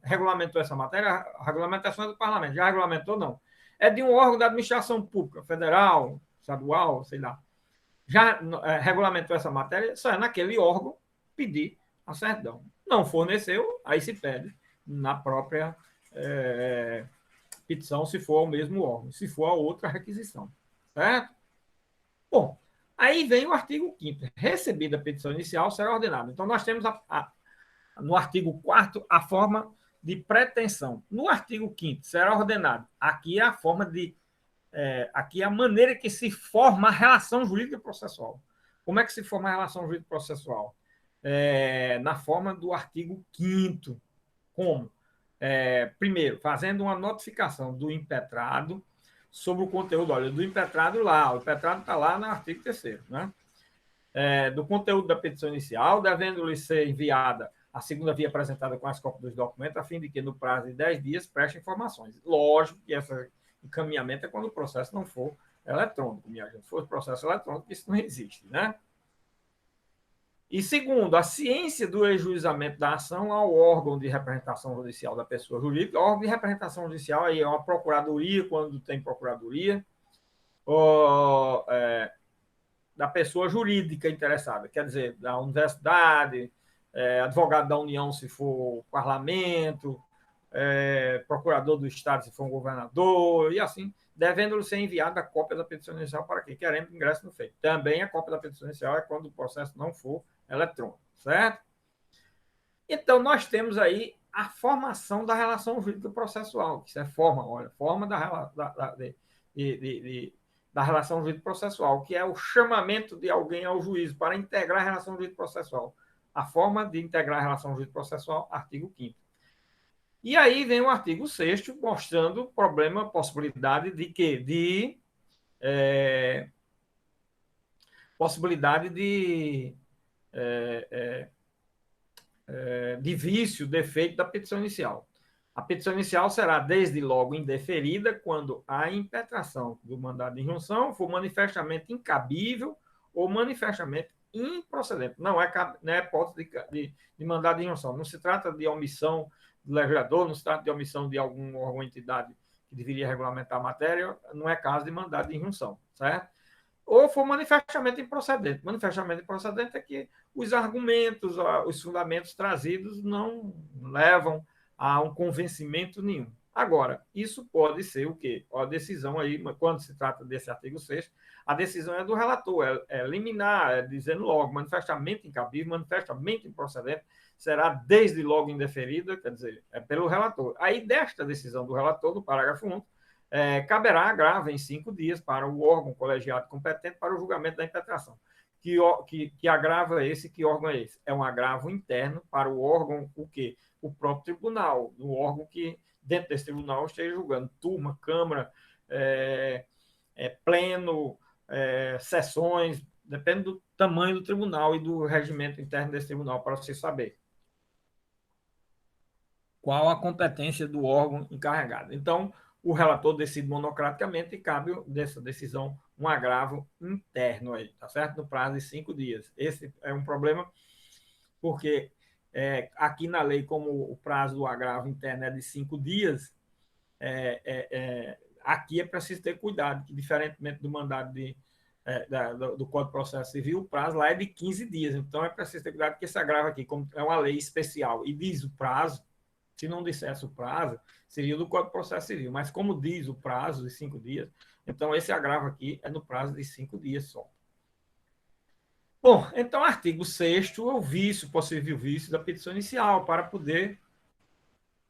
regulamentou essa matéria, a regulamentação é do parlamento, já regulamentou, não. É de um órgão da administração pública, federal, estadual, sei lá. Já regulamentou essa matéria, só é naquele órgão pedir a certidão. Não forneceu, aí se pede na própria petição, se for ao mesmo órgão, se for a outra requisição. Certo? Bom, aí vem o artigo 5º. Recebida a petição inicial, será ordenado. Então, nós temos no artigo 4º a forma de pretensão. No artigo 5º, será ordenado. Aqui é a forma de... aqui é a maneira que se forma a relação jurídica processual. Como é que se forma a relação jurídica processual? Na forma do artigo 5º. Como? Primeiro, fazendo uma notificação do impetrado sobre o conteúdo, olha, do impetrado lá, o impetrado está lá no artigo 3º, né? Do conteúdo da petição inicial, devendo-lhe ser enviada a segunda via apresentada com as cópias dos documentos, a fim de que, no prazo de 10 dias, preste informações. Lógico que esse encaminhamento é quando o processo não for eletrônico, minha gente. Se for processo eletrônico, isso não existe, né? E segundo, a ciência do ajuizamento da ação ao órgão de representação judicial da pessoa jurídica. O órgão de representação judicial aí é uma procuradoria, quando tem procuradoria, ou, da pessoa jurídica interessada, quer dizer, da universidade, advogado da União, se for parlamento, procurador do Estado, se for um governador, e assim, devendo ser enviada a cópia da petição inicial para quem querendo ingresso no feito. Também a cópia da petição inicial é quando o processo não for eletrônico, certo? Então, nós temos aí a formação da relação jurídica processual, que isso é forma, olha, forma da relação jurídica processual, que é o chamamento de alguém ao juízo para integrar a relação jurídica processual. A forma de integrar a relação jurídica processual, artigo 5º. E aí vem o artigo 6º mostrando problema, possibilidade de quê? Possibilidade de vício, defeito da petição inicial. A petição inicial será desde logo indeferida quando a impetração do mandado de injunção for manifestamente incabível ou manifestamente improcedente. Não é hipótese de mandado de injunção. Não se trata de omissão do legislador, não se trata de omissão de alguma entidade que deveria regulamentar a matéria, não é caso de mandado de injunção, certo? Ou for manifestamente improcedente. Manifestamente improcedente é que os argumentos, os fundamentos trazidos não levam a um convencimento nenhum. Agora, isso pode ser o quê? A decisão aí, quando se trata desse artigo 6º, a decisão é do relator, é liminar, dizendo logo, manifestamente incabível, manifestamente improcedente, será desde logo indeferida, quer dizer, é pelo relator. Aí, desta decisão do relator, no parágrafo 1, caberá agravo em 5 dias para o órgão colegiado competente para o julgamento da impetração. Que agravo é esse? Que órgão é esse? É um agravo interno para o órgão, o quê? O próprio tribunal, o órgão que, dentro desse tribunal, esteja julgando turma, câmara, pleno, sessões, depende do tamanho do tribunal e do regimento interno desse tribunal, para você saber qual a competência do órgão encarregado. Então, o relator decide monocraticamente e cabe dessa decisão um agravo interno aí, tá certo? No prazo de 5 dias. Esse é um problema porque aqui na lei, como o prazo do agravo interno é de 5 dias, aqui é preciso ter cuidado, que diferentemente do mandado do Código de Processo Civil, o prazo lá é de 15 dias. Então, é preciso ter cuidado que esse agravo aqui, como é uma lei especial e diz o prazo, se não dissesse o prazo, seria do Código de Processo Civil. Mas como diz o prazo de 5 dias, então esse agravo aqui é no prazo de 5 dias só. Bom, então, artigo 6º, o vício, possível vício da petição inicial, para poder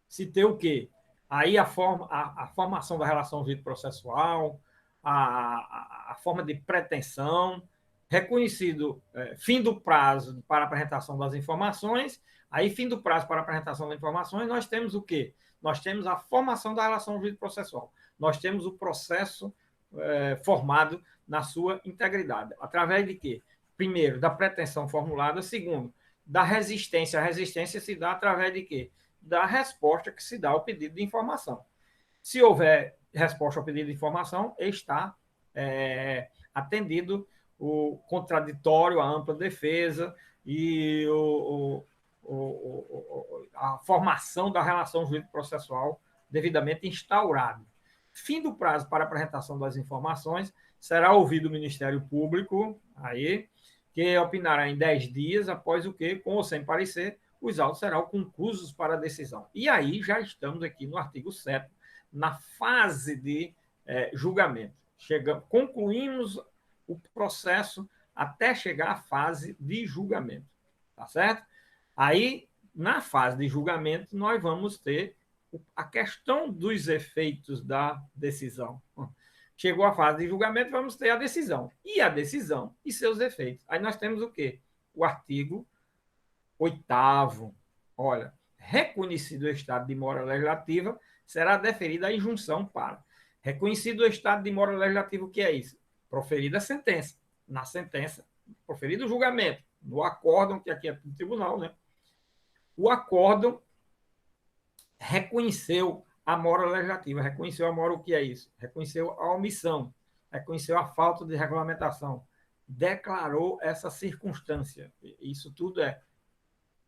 se ter o quê? Aí a formação da relação jurídico-processual, a forma de pretensão, reconhecido fim do prazo para apresentação das informações. Aí, fim do prazo para apresentação das informações, nós temos o quê? Nós temos a formação da relação jurídico-processual. Nós temos o processo formado na sua integridade. Através de quê? Primeiro, da pretensão formulada. Segundo, da resistência. A resistência se dá através de quê? Da resposta que se dá ao pedido de informação. Se houver resposta ao pedido de informação, está atendido o contraditório, a ampla defesa e a formação da relação jurídico-processual devidamente instaurada. Fim do prazo para apresentação das informações, será ouvido o Ministério Público, aí, que opinará em 10 dias, após o que, com ou sem parecer, os autos serão conclusos para a decisão. E aí já estamos aqui no artigo 7º, na fase de julgamento. Concluímos o processo até chegar à fase de julgamento, tá certo? Aí, na fase de julgamento, nós vamos ter a questão dos efeitos da decisão. Chegou a fase de julgamento, vamos ter a decisão. E a decisão e seus efeitos. Aí nós temos o quê? O artigo 8º. Olha, reconhecido o estado de mora legislativa, será deferida a injunção para. Reconhecido o estado de mora legislativa, o que é isso? Proferida a sentença. Na sentença, proferido o julgamento. No acórdão, que aqui é do tribunal, né? O acórdão reconheceu a mora legislativa. Reconheceu a mora, o que é isso? Reconheceu a omissão. Reconheceu a falta de regulamentação. declarou essa circunstância. Isso tudo é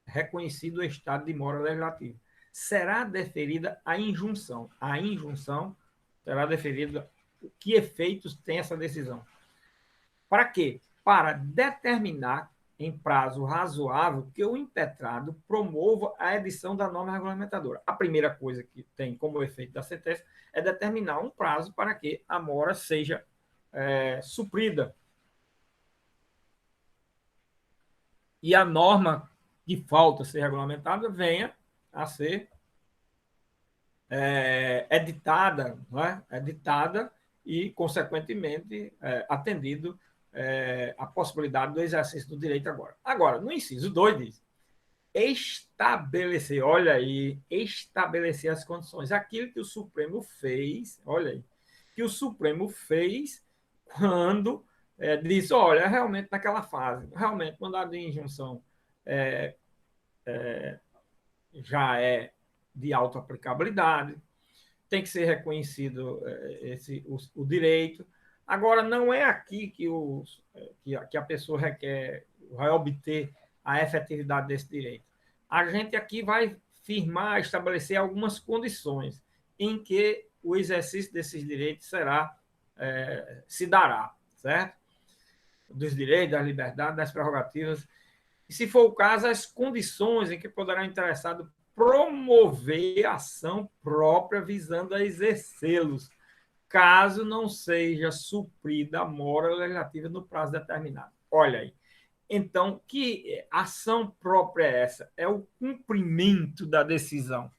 reconhecido o estado de mora legislativa. Será deferida a injunção. A injunção será deferida. Que efeitos tem essa decisão? Para quê? Para determinar em prazo razoável que o impetrado promova a edição da norma regulamentadora. A primeira coisa que tem como efeito da sentença é determinar um prazo para que a mora seja suprida. E a norma que falta ser regulamentada venha a ser editada, né? Editada e, consequentemente, atendido a possibilidade do exercício do direito agora. Agora, no inciso 2 diz estabelecer, olha aí, estabelecer as condições. Aquilo que o Supremo fez, olha aí, que o Supremo fez quando disse, olha, realmente naquela fase, realmente mandado de injunção já é de auto-aplicabilidade, tem que ser reconhecido o direito. Agora, não é aqui que a pessoa vai obter a efetividade desse direito. A gente aqui vai firmar, estabelecer algumas condições em que o exercício desses direitos se dará, certo? Dos direitos, das liberdades, das prerrogativas. E, se for o caso, as condições em que poderá o interessado promover ação própria visando a exercê-los, caso não seja suprida a mora legislativa no prazo determinado. Olha aí. Então, que ação própria é essa? É o cumprimento da decisão,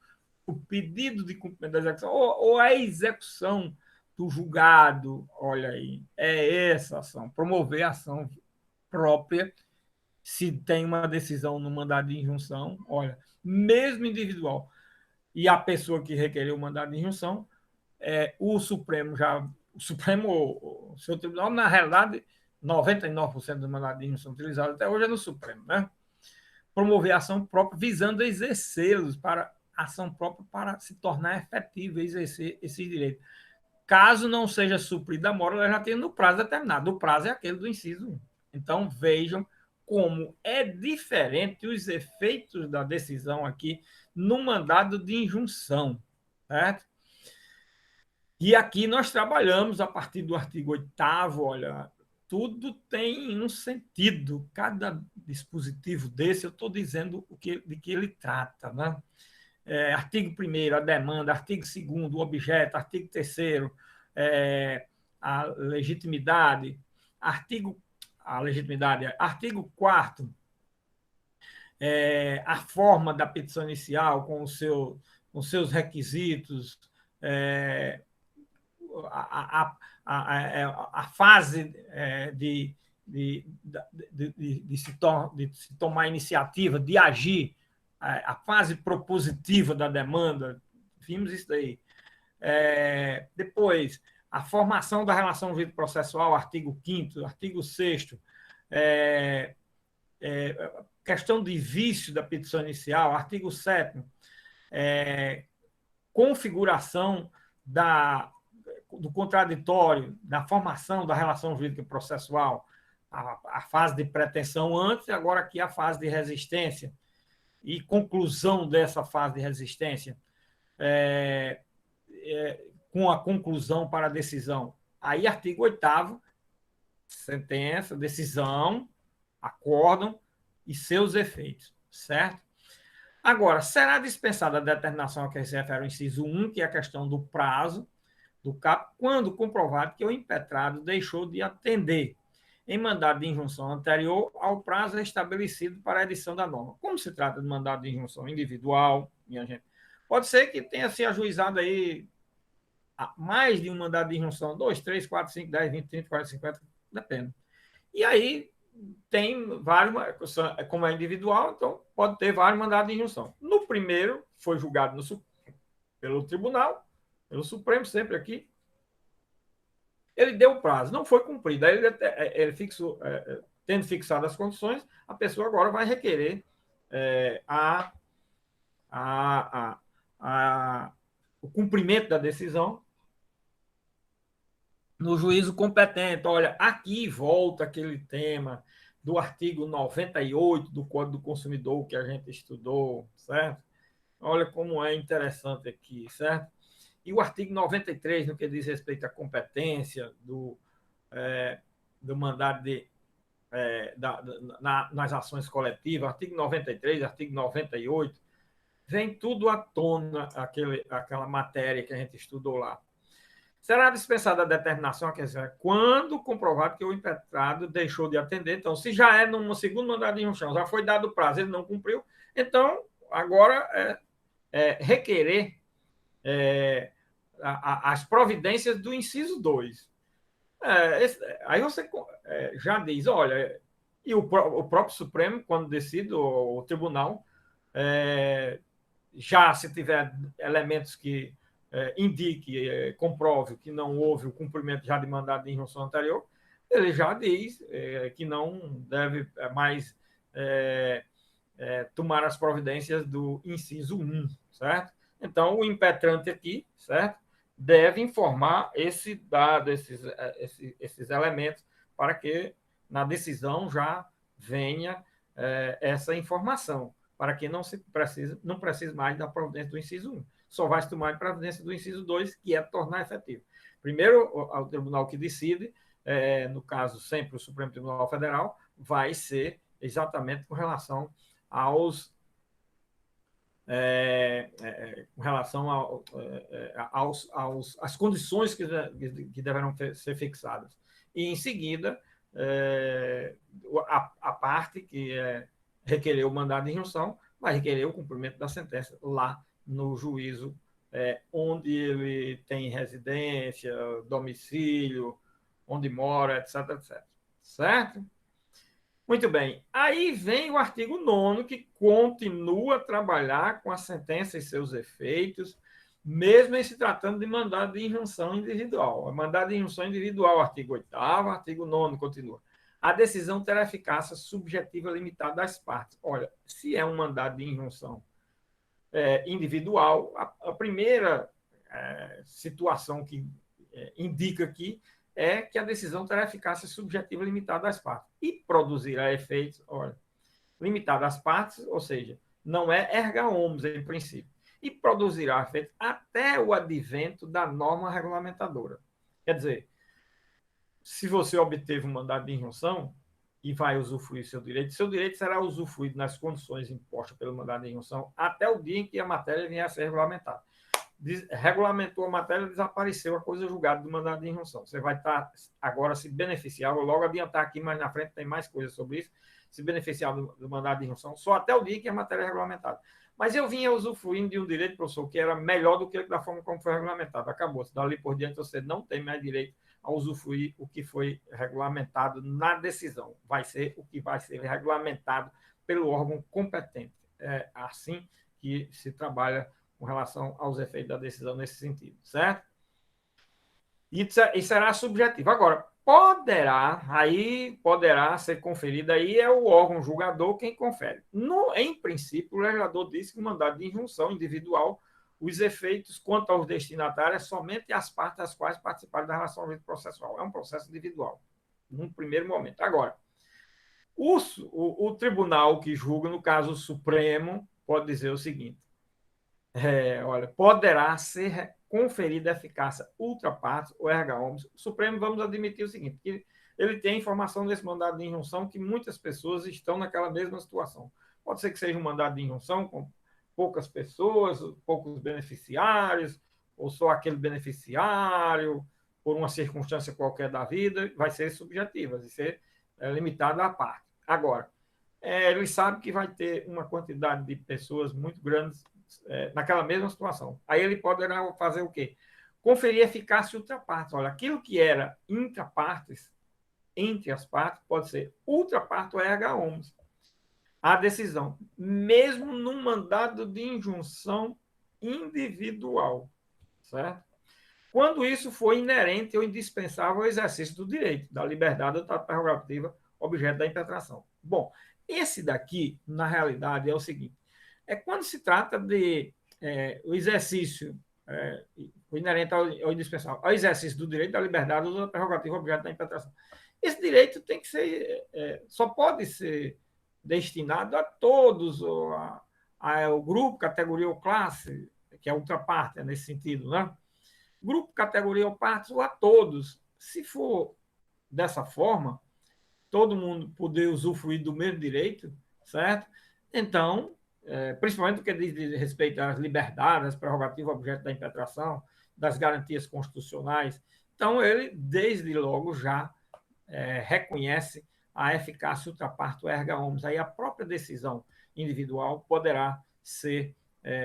o pedido de cumprimento da execução, ou a execução do julgado. Olha aí, é essa ação, promover a ação própria. Se tem uma decisão no mandado de injunção, olha, mesmo individual, e a pessoa que requereu o mandado de injunção, o Supremo o seu tribunal, na realidade, 99% do mandado de injunção utilizado até hoje é no Supremo, né? Promover ação própria visando exercê-los para ação própria para se tornar efetivo exercer esses direitos. Caso não seja suprida a mora legislativa no prazo determinado. O prazo é aquele do inciso 1. Então, vejam como é diferente os efeitos da decisão aqui no mandado de injunção, certo? E aqui nós trabalhamos a partir do artigo 8º, olha, tudo tem um sentido. Cada dispositivo desse, eu estou dizendo de que ele trata, né? Artigo 1º, a demanda, artigo 2º, o objeto, artigo 3º, a legitimidade, artigo 4º, a forma da petição inicial com os seus requisitos, a fase de se tomar iniciativa, de agir, a fase propositiva da demanda, vimos isso daí. Depois, a formação da relação jurídico-processual, artigo 5º, artigo 6º, questão de vício da petição inicial, artigo 7º, configuração do contraditório, da formação da relação jurídica processual, a fase de pretensão antes, e agora aqui a fase de resistência e conclusão dessa fase de resistência, com a conclusão para a decisão. Aí, artigo 8º, sentença, decisão, acórdão e seus efeitos, certo? Agora, será dispensada a determinação a que se refere ao inciso 1, que é a questão do prazo do CAP, quando comprovado que o impetrado deixou de atender em mandado de injunção anterior ao prazo estabelecido para a edição da norma. Como se trata de mandado de injunção individual, minha gente, pode ser que tenha se ajuizado aí mais de um mandado de injunção, 2, 3, 4, 5, 10, 20, 30, 40, 50, depende. E aí tem vários, como é individual, então pode ter vários mandados de injunção. No primeiro, foi julgado pelo tribunal, pelo Supremo, sempre aqui. Ele deu o prazo, não foi cumprido. Aí ele fixou, tendo fixado as condições, a pessoa agora vai requerer o cumprimento da decisão no juízo competente. Olha, aqui volta aquele tema do artigo 98 do Código do Consumidor que a gente estudou, certo? Olha como é interessante aqui, certo? E o artigo 93, no que diz respeito à competência do mandado nas ações coletivas, artigo 93, artigo 98, vem tudo à tona, aquela matéria que a gente estudou lá. Será dispensada a determinação, quer dizer, quando comprovado que o impetrado deixou de atender. Então, se já é num segundo mandado de injunção, já foi dado o prazo, ele não cumpriu, então agora requerer as providências do inciso 2. Aí você já diz, olha, e o próprio Supremo, quando decide, o tribunal, já se tiver elementos que indique, comprove que não houve o cumprimento já de mandado de injunção anterior, ele já diz que não deve mais tomar as providências do inciso 1, certo? Então, o impetrante aqui, certo? Deve informar esse dado, esses elementos, para que na decisão já venha essa informação, para que não precise mais da providência do inciso 1. Só vai se tomar a providência do inciso 2, que é tornar efetivo. Primeiro, o tribunal que decide, no caso sempre o Supremo Tribunal Federal, vai ser exatamente com relação aos com relação às condições que deverão ser fixadas. E, em seguida, a parte que requerer o mandado de injunção vai requerer o cumprimento da sentença lá no juízo onde ele tem residência, domicílio, onde mora, etc, etc. Certo? Muito bem. Aí vem o artigo 9º, que continua a trabalhar com a sentença e seus efeitos, mesmo em se tratando de mandado de injunção individual. Mandado de injunção individual, artigo 8º, artigo 9º, continua. A decisão terá eficácia subjetiva limitada das partes. Olha, se é um mandado de injunção individual, a primeira situação que indica aqui é que a decisão terá eficácia subjetiva limitada às partes e produzirá efeitos, olha, limitado às partes, ou seja, não é erga omnes em princípio, e produzirá efeitos até o advento da norma regulamentadora. Quer dizer, se você obteve um mandado de injunção e vai usufruir seu direito será usufruído nas condições impostas pelo mandado de injunção até o dia em que a matéria vier a ser regulamentada. Regulamentou a matéria, desapareceu a coisa julgada do mandado de injunção. Você vai estar agora se beneficiar, vou logo adiantar aqui, mais na frente tem mais coisas sobre isso, se beneficiar do mandado de injunção só até o dia que a matéria é regulamentada. Mas eu vinha usufruindo de um direito, professor, que era melhor do que da forma como foi regulamentado. Acabou. Dali por diante você não tem mais direito a usufruir o que foi regulamentado na decisão. Vai ser o que vai ser regulamentado pelo órgão competente. É assim que se trabalha com relação aos efeitos da decisão nesse sentido, certo? E será subjetivo. Agora, poderá ser conferido, aí é o órgão julgador quem confere. Em princípio, o legislador disse que o mandado de injunção individual, os efeitos quanto aos destinatários, somente as partes das quais participaram da relação processual. É um processo individual, num primeiro momento. Agora, o tribunal que julga, no caso o Supremo, pode dizer o seguinte: olha, poderá ser conferida eficácia ultra partes ou erga omnes. O Supremo, vamos admitir o seguinte, que ele tem informação desse mandado de injunção que muitas pessoas estão naquela mesma situação. Pode ser que seja um mandado de injunção com poucas pessoas, poucos beneficiários, ou só aquele beneficiário, por uma circunstância qualquer da vida, vai ser subjetiva, vai ser limitado à parte. Agora, ele sabe que vai ter uma quantidade de pessoas muito grandes naquela mesma situação. Aí ele poderá fazer o quê? Conferir eficácia ultrapartes. Olha, aquilo que era intrapartes, entre as partes, pode ser ultrapartes ou erga omnes. A decisão, mesmo num mandado de injunção individual, certo? Quando isso for inerente ou indispensável ao exercício do direito, da liberdade ou da prerrogativa objeto da impetração. Bom, esse daqui, na realidade, é o seguinte: quando se trata de o exercício inerente ao indispensável, ao exercício do direito, da liberdade ou da prerrogativa objeto da impetração. Esse direito tem que ser, só pode ser destinado a todos, ou ao grupo, categoria ou classe, que é outra parte, nesse sentido, né? Grupo, categoria ou parte, ou a todos. Se for dessa forma, todo mundo poder usufruir do mesmo direito, certo? Então, principalmente no que diz respeito às liberdades, às prerrogativas objeto da impetração, das garantias constitucionais. Então, ele, desde logo, já reconhece a eficácia ultra partes erga omnes. Aí a própria decisão individual poderá ser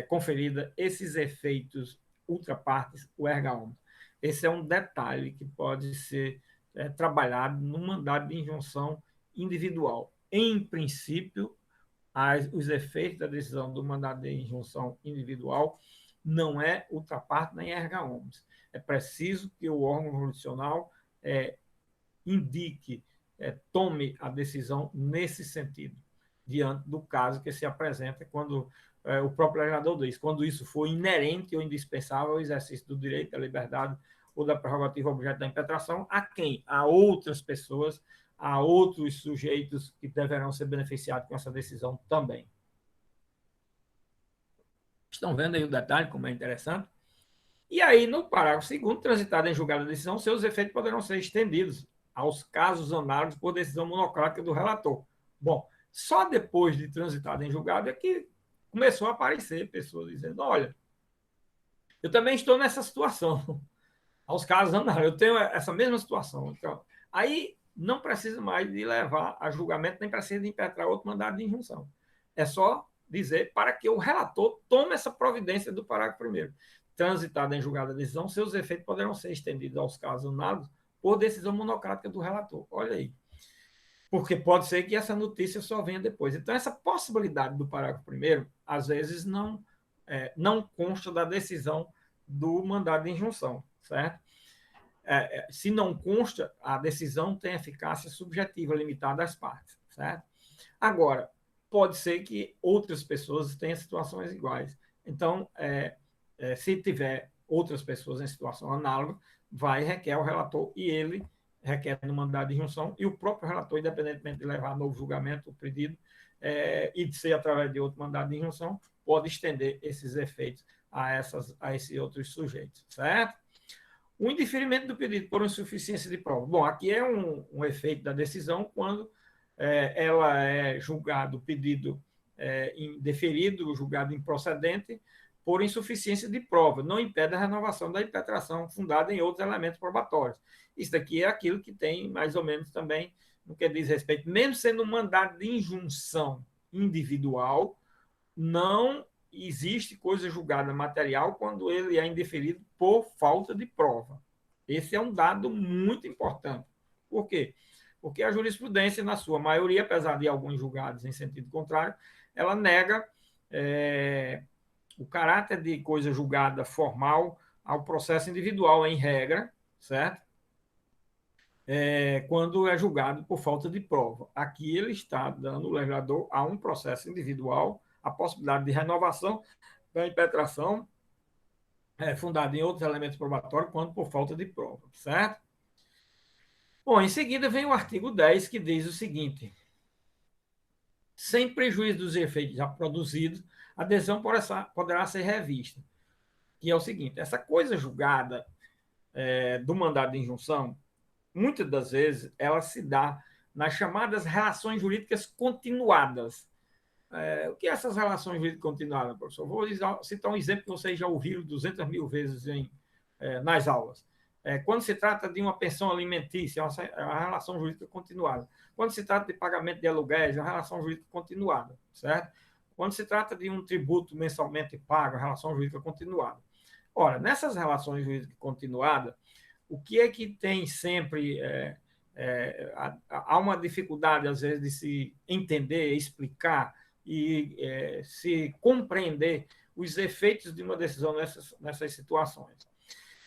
conferida esses efeitos ultra partes erga omnes. Esse é um detalhe que pode ser trabalhado no mandado de injunção individual. Em princípio, os efeitos da decisão do mandado de injunção individual não é ultra partes nem erga omnes. É preciso que o órgão jurisdicional indique, tome a decisão nesse sentido, diante do caso que se apresenta quando o próprio legislador diz, quando isso for inerente ou indispensável ao exercício do direito, da liberdade ou da prerrogativa objeto da impetração, a quem? A outras pessoas, a outros sujeitos que deverão ser beneficiados com essa decisão também. Estão vendo aí o detalhe, como é interessante? E aí, no parágrafo 2º, transitado em julgado a decisão, seus efeitos poderão ser estendidos aos casos análogos por decisão monocrática do relator. Bom, só depois de transitado em julgado é que começou a aparecer pessoas dizendo, olha, eu também estou nessa situação, aos casos análogos, eu tenho essa mesma situação. Então, aí não precisa mais de levar a julgamento, nem precisa de impetrar outro mandado de injunção. É só dizer para que o relator tome essa providência do parágrafo 1º. Transitada em julgada a decisão, seus efeitos poderão ser estendidos aos casos análogos por decisão monocrática do relator. Olha aí. Porque pode ser que essa notícia só venha depois. Então, essa possibilidade do parágrafo 1º, às vezes, não consta da decisão do mandado de injunção, certo? Se não consta, a decisão tem eficácia subjetiva limitada às partes, certo? Agora, pode ser que outras pessoas tenham situações iguais. Então, se tiver outras pessoas em situação análoga, vai requer ao relator e ele requer no mandado de injunção e o próprio relator, independentemente de levar novo julgamento o pedido e de ser através de outro mandado de injunção, pode estender esses efeitos a esses outros sujeitos, certo? O indeferimento do pedido por insuficiência de prova. Bom, aqui é um efeito da decisão quando ela é julgado, o pedido indeferido, julgado improcedente, por insuficiência de prova. Não impede a renovação da impetração fundada em outros elementos probatórios. Isso daqui é aquilo que tem mais ou menos também no que diz respeito, mesmo sendo um mandado de injunção individual, não existe coisa julgada material quando ele é indeferido por falta de prova. Esse é um dado muito importante. Por quê? Porque a jurisprudência, na sua maioria, apesar de alguns julgados em sentido contrário, ela nega o caráter de coisa julgada formal ao processo individual, em regra, certo? Quando é julgado por falta de prova. Aqui ele está dando, o legislador, a um processo individual, a possibilidade de renovação da impetração fundada em outros elementos probatórios, quando por falta de prova, certo? Bom, em seguida vem o artigo 10, que diz o seguinte: sem prejuízo dos efeitos já produzidos, a decisão poderá ser revista. Que é o seguinte: essa coisa julgada do mandado de injunção, muitas das vezes, ela se dá nas chamadas relações jurídicas continuadas. O que é essas relações jurídicas continuadas, professor? Vou citar um exemplo que vocês já ouviram 200 mil vezes nas aulas. Quando se trata de uma pensão alimentícia, é uma relação jurídica continuada. Quando se trata de pagamento de aluguéis, é uma relação jurídica continuada, certo? Quando se trata de um tributo mensalmente pago, é uma relação jurídica continuada. Ora, nessas relações jurídicas continuadas, o que é que tem sempre... há uma dificuldade, às vezes, de se entender, explicar e se compreender os efeitos de uma decisão nessas situações.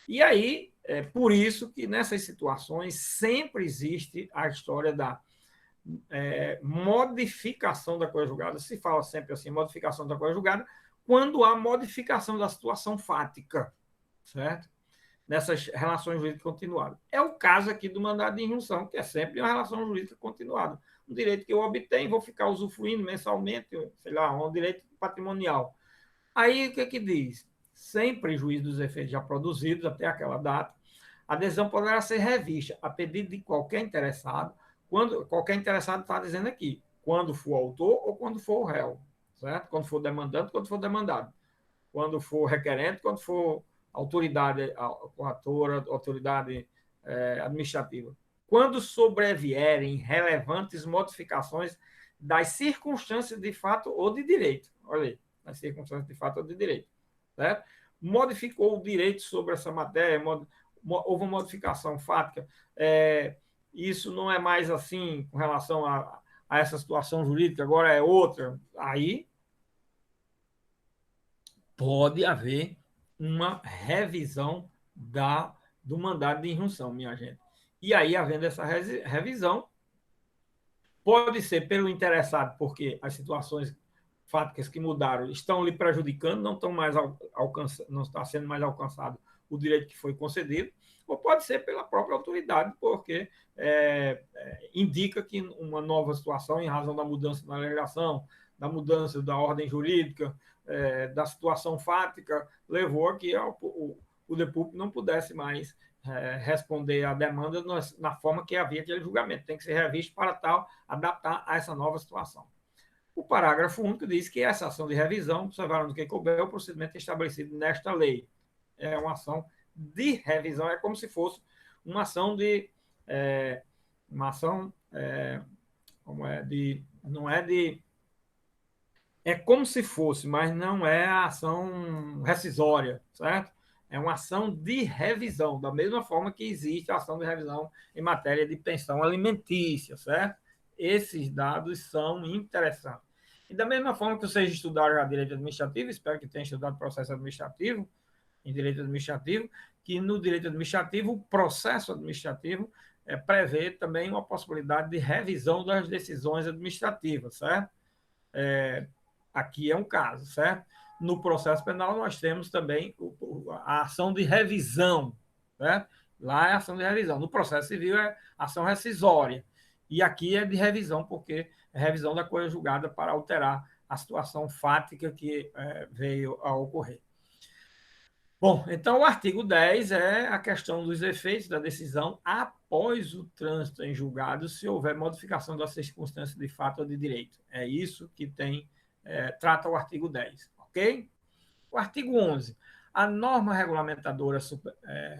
E aí, por isso que nessas situações sempre existe a história da modificação da coisa julgada. Se fala sempre assim, modificação da coisa julgada, quando há modificação da situação fática, certo? Nessas relações jurídicas continuadas. É o caso aqui do mandado de injunção, que é sempre uma relação jurídica continuada. Um direito que eu obtenho, vou ficar usufruindo mensalmente, sei lá, um direito patrimonial. Aí, o que é que diz? Sem prejuízo dos efeitos já produzidos até aquela data, a decisão poderá ser revista a pedido de qualquer interessado, quando qualquer interessado está dizendo aqui, quando for autor ou quando for o réu, certo? Quando for demandante, quando for demandado, quando for requerente, quando for autoridade coatora, autoridade administrativa. Quando sobrevierem relevantes modificações das circunstâncias de fato ou de direito. Olha aí, das circunstâncias de fato ou de direito. Certo? Modificou o direito sobre essa matéria, houve uma modificação fática. Isso não é mais assim com relação a essa situação jurídica, agora é outra. Aí pode haver uma revisão do mandado de injunção, minha gente. E aí, havendo essa revisão, pode ser pelo interessado, porque as situações fáticas que mudaram estão lhe prejudicando, não estão mais não está sendo mais alcançado o direito que foi concedido, ou pode ser pela própria autoridade, porque indica que uma nova situação, em razão da mudança na legislação, da mudança da ordem jurídica, da situação fática, levou a que o DEPUP não pudesse mais responder à demanda na forma que havia aquele julgamento. Tem que ser revisto para tal, adaptar a essa nova situação. O parágrafo único diz que essa ação de revisão, observaram do que couber, o procedimento estabelecido nesta lei. É uma ação de revisão, é como se fosse uma ação de. Uma ação. Como é de. Não é de. É como se fosse, mas não é a ação rescisória, certo? É uma ação de revisão, da mesma forma que existe a ação de revisão em matéria de pensão alimentícia, certo? Esses dados são interessantes. E da mesma forma que vocês estudaram a direito administrativo, espero que tenham estudado processo administrativo, em direito administrativo, que no direito administrativo, o processo administrativo prevê também uma possibilidade de revisão das decisões administrativas, certo? Aqui é um caso, certo? No processo penal, nós temos também a ação de revisão, certo? Lá é ação de revisão. No processo civil é ação rescisória. E aqui é de revisão, porque é revisão da coisa julgada para alterar a situação fática que veio a ocorrer. Bom, então o artigo 10 é a questão dos efeitos da decisão após o trânsito em julgado, se houver modificação das circunstâncias de fato ou de direito. É isso que trata o artigo 10, ok? O artigo 11. A norma regulamentadora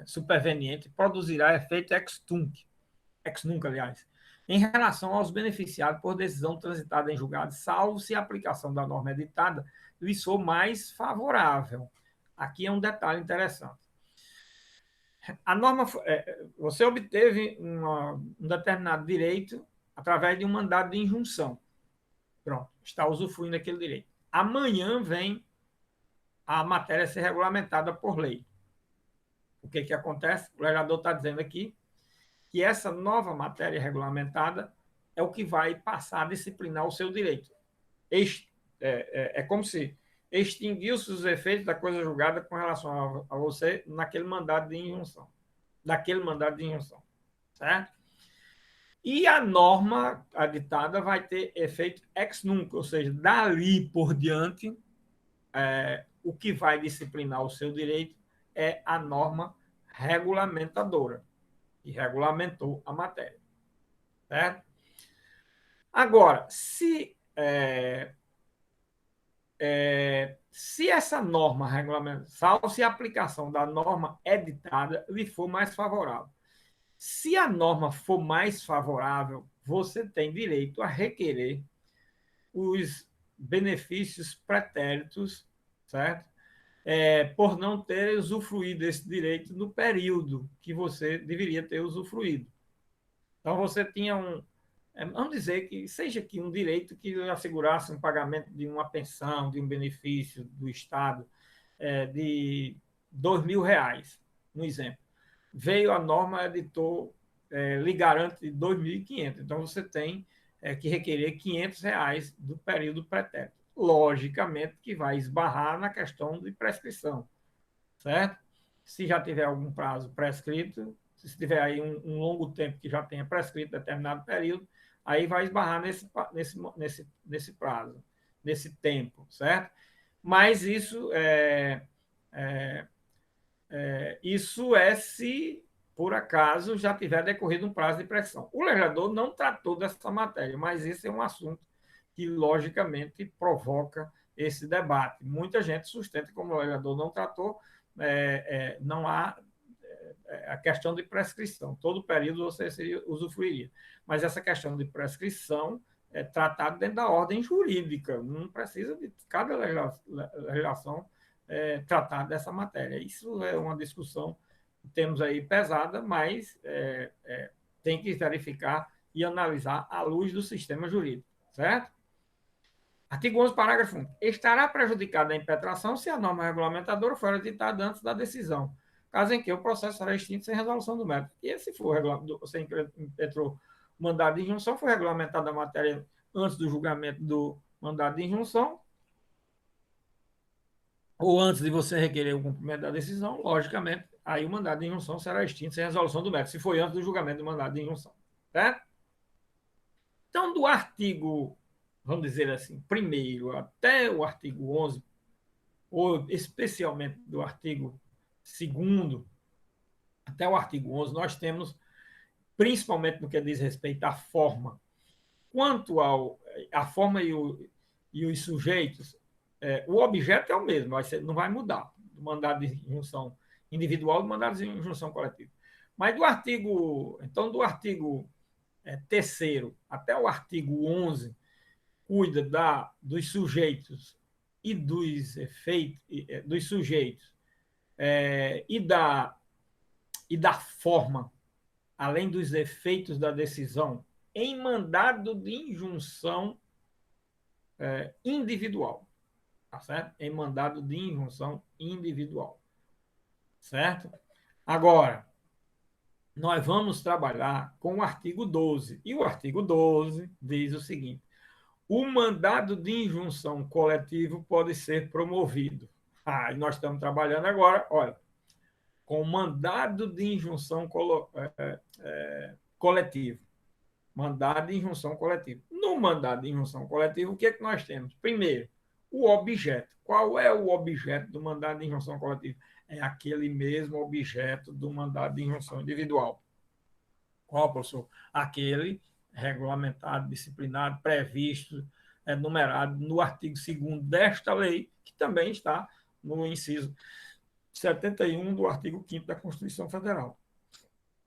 superveniente produzirá efeito ex nunc, aliás, em relação aos beneficiados por decisão transitada em julgado, salvo se a aplicação da norma editada lhes for mais favorável. Aqui é um detalhe interessante. A norma, você obteve um determinado direito através de um mandado de injunção. Pronto, está usufruindo daquele direito. Amanhã vem a matéria ser regulamentada por lei. O que acontece? O legislador está dizendo aqui que essa nova matéria regulamentada é o que vai passar a disciplinar o seu direito. É como se extinguisse os efeitos da coisa julgada com relação a você naquele mandado de injunção. Daquele mandado de injunção. Certo? E a norma aditada vai ter efeito ex nunc, ou seja, dali por diante, o que vai disciplinar o seu direito é a norma regulamentadora, que regulamentou a matéria. Certo? Agora, se essa norma regulamentar, salvo se a aplicação da norma editada lhe for mais favorável. Se a norma for mais favorável, você tem direito a requerer os benefícios pretéritos, certo? Por não ter usufruído desse direito no período que você deveria ter usufruído. Então, você tinha vamos dizer que seja aqui um direito que assegurasse um pagamento de uma pensão, de um benefício do Estado de R$ 2.000, um exemplo. Veio a norma, editor lhe garante 2.500. Então, você tem que requerer R$ 500 do período pretérito. Logicamente que vai esbarrar na questão de prescrição, certo? Se já tiver algum prazo prescrito, se tiver aí um longo tempo que já tenha prescrito determinado período, aí vai esbarrar nesse prazo, nesse tempo, certo? Mas isso é se, por acaso, já tiver decorrido um prazo de prescrição. O legislador não tratou dessa matéria, mas esse é um assunto que, logicamente, provoca esse debate. Muita gente sustenta que, como o legislador não tratou, não há a questão de prescrição. Todo período você usufruiria. Mas essa questão de prescrição é tratada dentro da ordem jurídica. Não precisa de cada legislação tratar dessa matéria. Isso é uma discussão que temos aí pesada, mas tem que verificar e analisar à luz do sistema jurídico, certo? Artigo 11, parágrafo 1. Estará prejudicada a impetração se a norma regulamentadora for editada antes da decisão, caso em que o processo será extinto sem resolução do mérito. E se for você impetrou o mandado de injunção, foi regulamentada a matéria antes do julgamento do mandado de injunção, ou antes de você requerer o cumprimento da decisão, logicamente, aí o mandado de injunção será extinto sem resolução do mérito, se foi antes do julgamento do mandado de injunção. Certo? Então, do artigo, vamos dizer assim, primeiro até o artigo 11, ou especialmente do artigo 2º até o artigo 11, nós temos, principalmente no que diz respeito à forma, quanto à forma e os sujeitos, o objeto é o mesmo, não vai mudar, do mandado de injunção individual e do mandado de injunção coletiva. Mas do artigo 3º até o artigo 11, cuida dos sujeitos e dos efeitos, dos sujeitos e da forma, além dos efeitos da decisão, em mandado de injunção individual. Tá certo? Em mandado de injunção individual. Certo? Agora, nós vamos trabalhar com o artigo 12. E o artigo 12 diz o seguinte: o mandado de injunção coletivo pode ser promovido. E nós estamos trabalhando agora, olha, com mandado de injunção coletivo. Mandado de injunção coletivo. No mandado de injunção coletivo, o que é que nós temos? Primeiro, o objeto. Qual é o objeto do mandado de injunção coletivo? É aquele mesmo objeto do mandado de injunção individual. Qual, professor? Aquele regulamentado, disciplinado, previsto, numerado no artigo 2º desta lei, que também está no inciso 71 do artigo 5º da Constituição Federal.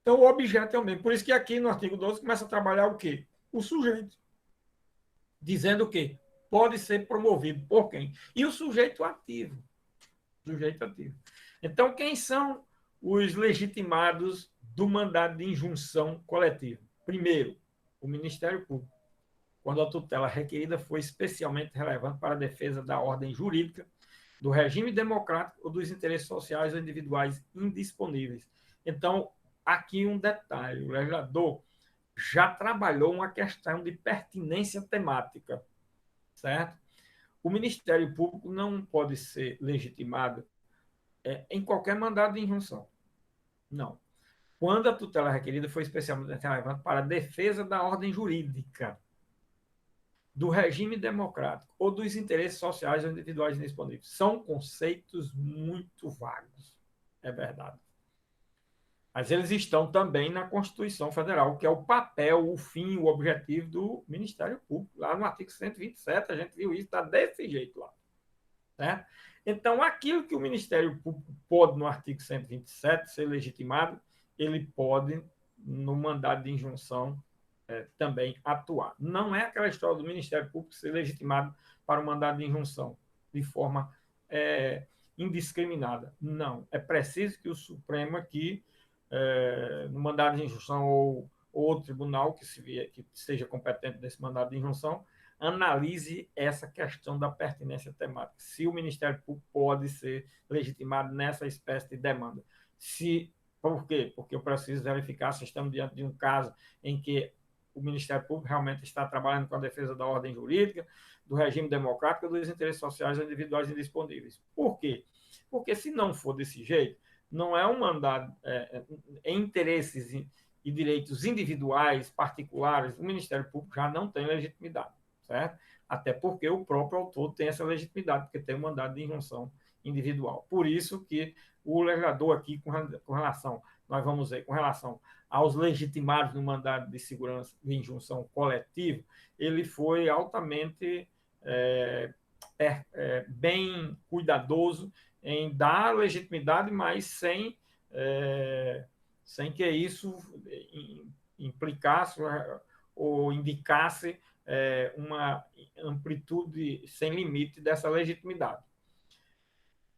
Então, o objeto é o mesmo. Por isso que aqui no artigo 12 começa a trabalhar o quê? O sujeito. Dizendo o quê? Pode ser promovido por quem? E o sujeito ativo. Sujeito ativo. Então, quem são os legitimados do mandado de injunção coletiva? Primeiro, o Ministério Público, quando a tutela requerida foi especialmente relevante para a defesa da ordem jurídica, do regime democrático ou dos interesses sociais ou individuais indisponíveis. Então, aqui um detalhe: o legislador já trabalhou uma questão de pertinência temática, certo? O Ministério Público não pode ser legitimado em qualquer mandado de injunção. Não. Quando a tutela requerida foi especialmente relevante para a defesa da ordem jurídica, do regime democrático ou dos interesses sociais ou individuais indisponíveis. São conceitos muito vagos, é verdade. Mas eles estão também na Constituição Federal, que é o papel, o fim, o objetivo do Ministério Público. Lá no artigo 127, a gente viu isso, está desse jeito lá. Certo? Então, aquilo que o Ministério Público pode, no artigo 127, ser legitimado, ele pode, no mandado de injunção, também atuar. Não é aquela história do Ministério Público ser legitimado para o mandado de injunção de forma indiscriminada. Não. É preciso que o Supremo aqui, no mandado de injunção ou outro tribunal que seja competente nesse mandado de injunção, analise essa questão da pertinência temática. Se o Ministério Público pode ser legitimado nessa espécie de demanda. Por quê? Porque eu preciso verificar se estamos diante de um caso em que o Ministério Público realmente está trabalhando com a defesa da ordem jurídica, do regime democrático e dos interesses sociais individuais indisponíveis. Por quê? Porque se não for desse jeito, não é um mandato em interesses e direitos individuais, particulares, o Ministério Público já não tem legitimidade, certo? Até porque o próprio autor tem essa legitimidade, porque tem um mandado de injunção individual. Por isso que o legislador aqui, com relação, nós vamos ver, com relação aos legitimados no mandado de segurança de injunção coletivo, ele foi altamente bem cuidadoso em dar legitimidade, mas sem que isso implicasse ou indicasse uma amplitude sem limite dessa legitimidade.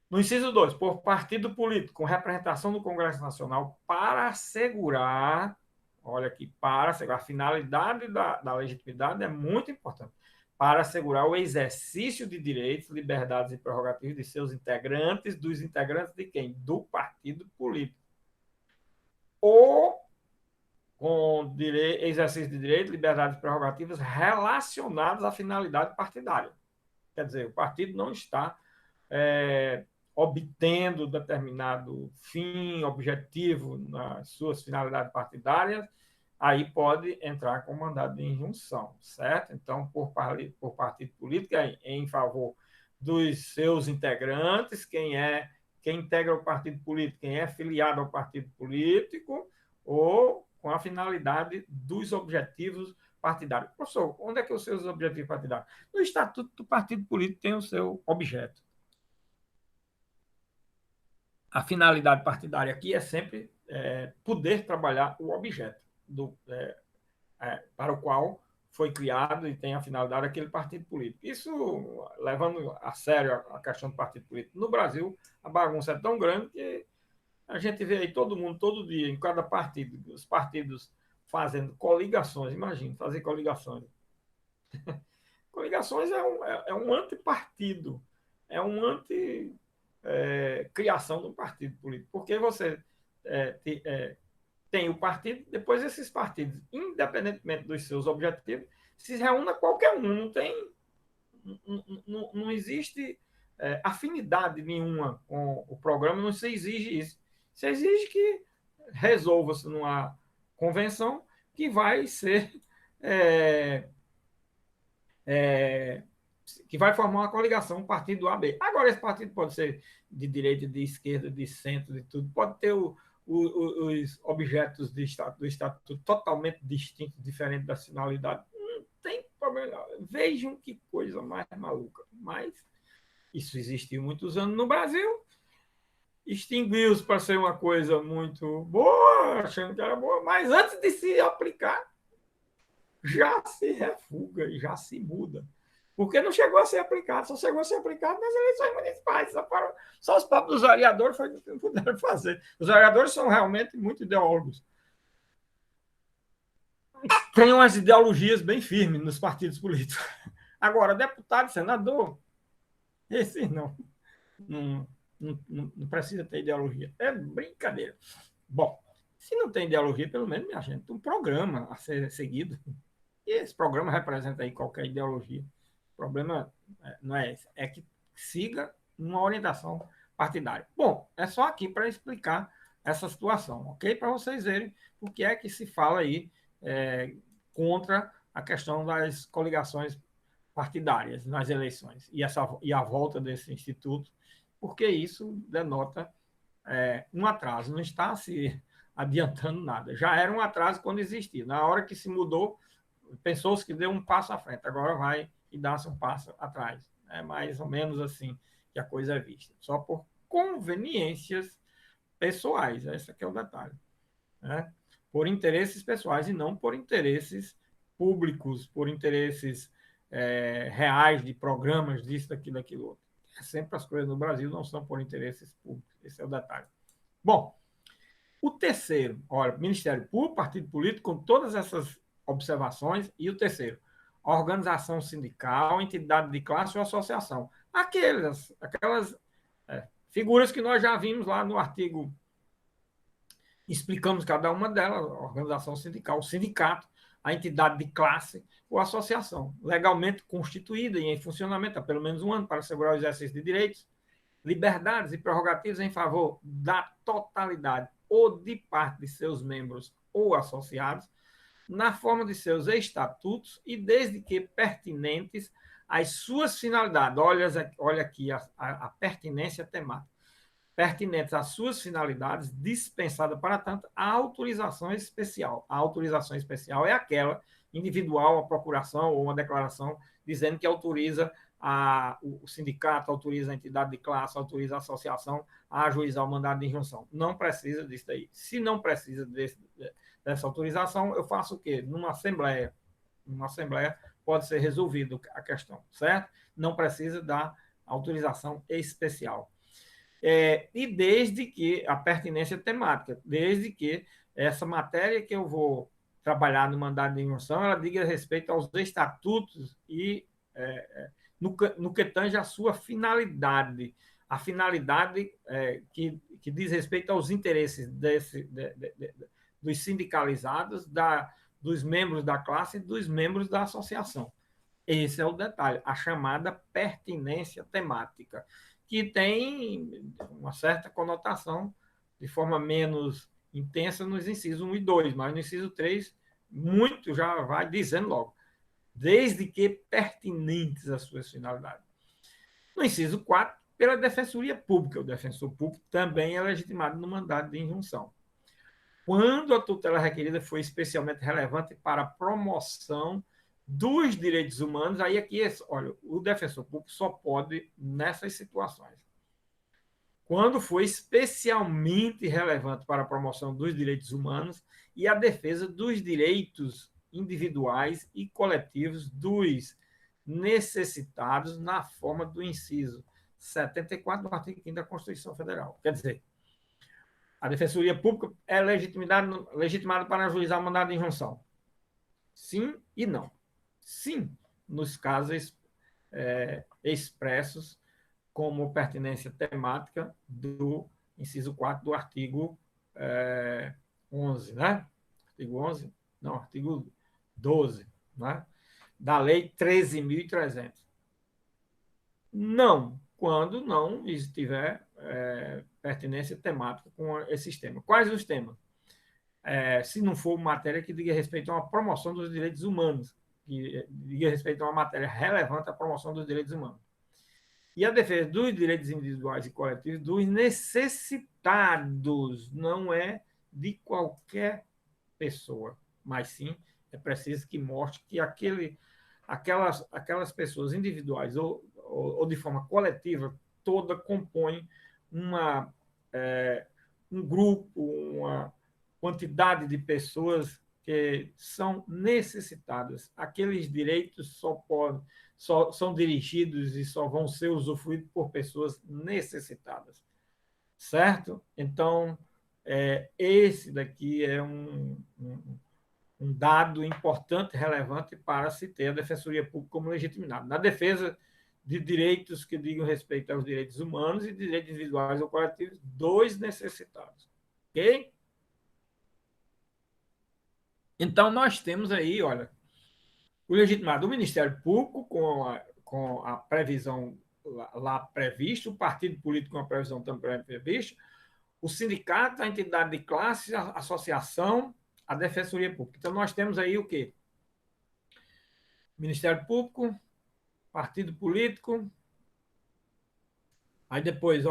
No inciso 2, por partido político com representação no Congresso Nacional para assegurar, olha aqui, para assegurar, a finalidade da legitimidade é muito importante, para assegurar o exercício de direitos, liberdades e prerrogativas de seus integrantes, dos integrantes de quem? Do partido político. Ou com exercício de direitos, liberdades e prerrogativas relacionadas à finalidade partidária. Quer dizer, o partido não está obtendo determinado fim, objetivo nas suas finalidades partidárias, aí pode entrar com mandado de injunção, certo? Então, por partido político, em favor dos seus integrantes, quem integra o partido político, quem é filiado ao partido político, ou com a finalidade dos objetivos partidários. Professor, onde é que os seus objetivos partidários? No Estatuto do Partido Político tem o seu objeto. A finalidade partidária aqui é sempre poder trabalhar o objeto para o qual foi criado e tem a finalidade aquele partido político. Isso, levando a sério a questão do partido político. No Brasil, a bagunça é tão grande que a gente vê aí todo mundo, todo dia, em cada partido, os partidos fazendo coligações. Imagina, fazer coligações. Coligações é um antipartido, é um criação do partido político, porque você tem o partido, depois esses partidos, independentemente dos seus objetivos, se reúna qualquer um, não existe afinidade nenhuma com o programa, não se exige isso. Se exige que resolva-se numa convenção que vai ser que vai formar uma coligação, um partido AB. Agora, esse partido pode ser de direita, de esquerda, de centro, de tudo. Pode ter os objetos do estatuto totalmente distintos, diferentes da finalidade. Não tem problema. Vejam que coisa mais maluca. Mas isso existiu muitos anos no Brasil. Extinguiu-se para ser uma coisa muito boa, achando que era boa, mas antes de se aplicar, já se refuga e já se muda. Porque não chegou a ser aplicado, só chegou a ser aplicado nas eleições municipais. Só os próprios vereadores foi o que puderam fazer. Os vereadores são realmente muito ideólogos. Tem umas ideologias bem firmes nos partidos políticos. Agora, deputado, senador, esse não precisa ter ideologia. É brincadeira. Bom, se não tem ideologia, pelo menos, minha gente, um programa a ser seguido. E esse programa representa aí qualquer ideologia. O problema não é esse, é que siga uma orientação partidária. Bom, é só aqui para explicar essa situação, ok? Para vocês verem o que é que se fala aí contra a questão das coligações partidárias nas eleições e a volta desse instituto, porque isso denota um atraso, não está se adiantando nada. Já era um atraso quando existia. Na hora que se mudou, pensou-se que deu um passo à frente, agora vai e dá-se um passo atrás. É mais ou menos assim que a coisa é vista. Só por conveniências pessoais, esse aqui é o detalhe. Né? Por interesses pessoais e não por interesses públicos, por interesses reais de programas, disso, daquilo, daquilo outro. Sempre as coisas no Brasil não são por interesses públicos. Esse é o detalhe. Bom, o terceiro, olha, Ministério Público, partido político, com todas essas observações. E o terceiro, organização sindical, entidade de classe ou associação. Aquelas figuras que nós já vimos lá no artigo, explicamos cada uma delas, organização sindical, o sindicato, a entidade de classe ou associação, legalmente constituída e em funcionamento há pelo menos um ano para assegurar o exercício de direitos, liberdades e prerrogativas em favor da totalidade ou de parte de seus membros ou associados, na forma de seus estatutos e desde que pertinentes às suas finalidades. Olha aqui a pertinência temática. Pertinentes às suas finalidades, dispensada, para tanto, a autorização especial. A autorização especial é aquela individual, a procuração ou uma declaração dizendo que autoriza o sindicato, autoriza a entidade de classe, autoriza a associação a ajuizar o mandado de injunção. Não precisa disso daí. Se não precisa dessa autorização, eu faço o quê? Numa assembleia. Numa assembleia pode ser resolvida a questão, certo? Não precisa da autorização especial. E desde que a pertinência temática, desde que essa matéria que eu vou trabalhar no mandado de injunção, ela diga respeito aos estatutos e no que tange a sua finalidade, a finalidade que diz respeito aos interesses dos sindicalizados, dos membros da classe e dos membros da associação. Esse é o detalhe, a chamada pertinência temática, que tem uma certa conotação de forma menos intensa nos incisos 1 e 2, mas no inciso 3, muito já vai dizendo logo, desde que pertinentes às suas finalidades. No inciso 4, pela Defensoria Pública. O defensor público também é legitimado no mandado de injunção. Quando a tutela requerida foi especialmente relevante para a promoção dos direitos humanos, aí aqui, olha, o defensor público só pode nessas situações. Quando foi especialmente relevante para a promoção dos direitos humanos e a defesa dos direitos individuais e coletivos dos necessitados na forma do inciso 74 do artigo 5º da Constituição Federal. Quer dizer, a Defensoria Pública é legitimada para ajuizar o mandado de injunção. Sim e não. Sim, nos casos expressos como pertinência temática do inciso 4 do artigo 11, né? Artigo 11? Não, artigo 12, né? Da Lei 13.300. Não, quando não estiver pertinência temática com esses temas. Quais os temas? Se não for matéria que diga respeito a uma promoção dos direitos humanos, que diga respeito a uma matéria relevante à promoção dos direitos humanos. E a defesa dos direitos individuais e coletivos dos necessitados, não é de qualquer pessoa, mas sim é preciso que mostre que aquelas pessoas individuais ou de forma coletiva, toda compõem um grupo, uma quantidade de pessoas que são necessitadas. Aqueles direitos só são dirigidos e só vão ser usufruídos por pessoas necessitadas. Certo? Então, esse daqui é um dado importante, relevante para se ter a Defensoria Pública como legitimada. Na defesa de direitos que digam respeito aos direitos humanos e direitos individuais ou coletivos dos necessitados. Ok? Então, nós temos aí, olha, o legitimado do Ministério Público, com a previsão lá prevista, o partido político com a previsão também prevista, o sindicato, a entidade de classe, a associação, a Defensoria Pública. Então, nós temos aí o quê? Ministério Público, partido político, aí depois,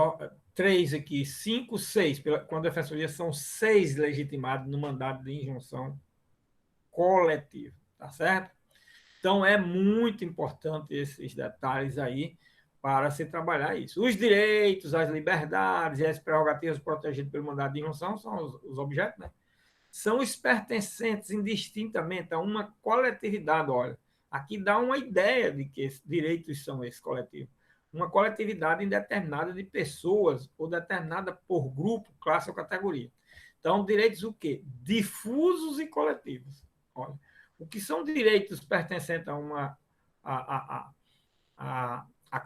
3 aqui, 5, 6, com a Defensoria são 6 legitimados no mandado de injunção coletivo, tá certo? Então, é muito importante esses detalhes aí para se trabalhar isso. Os direitos, as liberdades e as prerrogativas protegidas pelo mandado de injunção são os objetos, né? São os pertencentes indistintamente a uma coletividade. Olha, aqui dá uma ideia de que direitos são esses coletivos. Uma coletividade indeterminada de pessoas ou determinada por grupo, classe ou categoria. Então, direitos o quê? Difusos e coletivos. Olha, o que são direitos pertencentes a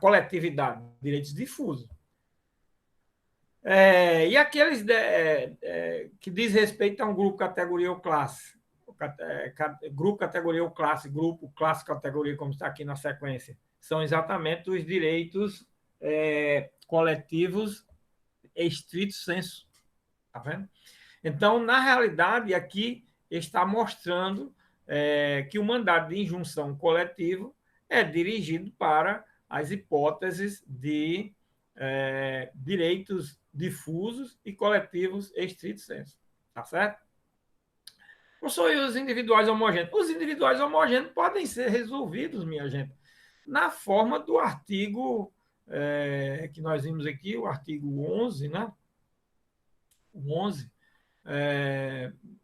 coletividade? Direitos difusos. E aqueles que diz respeito a um grupo, categoria ou classe? Grupo, categoria ou classe, grupo, classe, categoria, como está aqui na sequência, são exatamente os direitos coletivos estrito sensu. Tá vendo? Então, na realidade, aqui está mostrando que o mandado de injunção coletivo é dirigido para as hipóteses de direitos difusos e coletivos estrito sensu. Tá certo? Professor, e os individuais homogêneos? Os individuais homogêneos podem ser resolvidos, minha gente, na forma do artigo que nós vimos aqui, o artigo 11, né? O 11,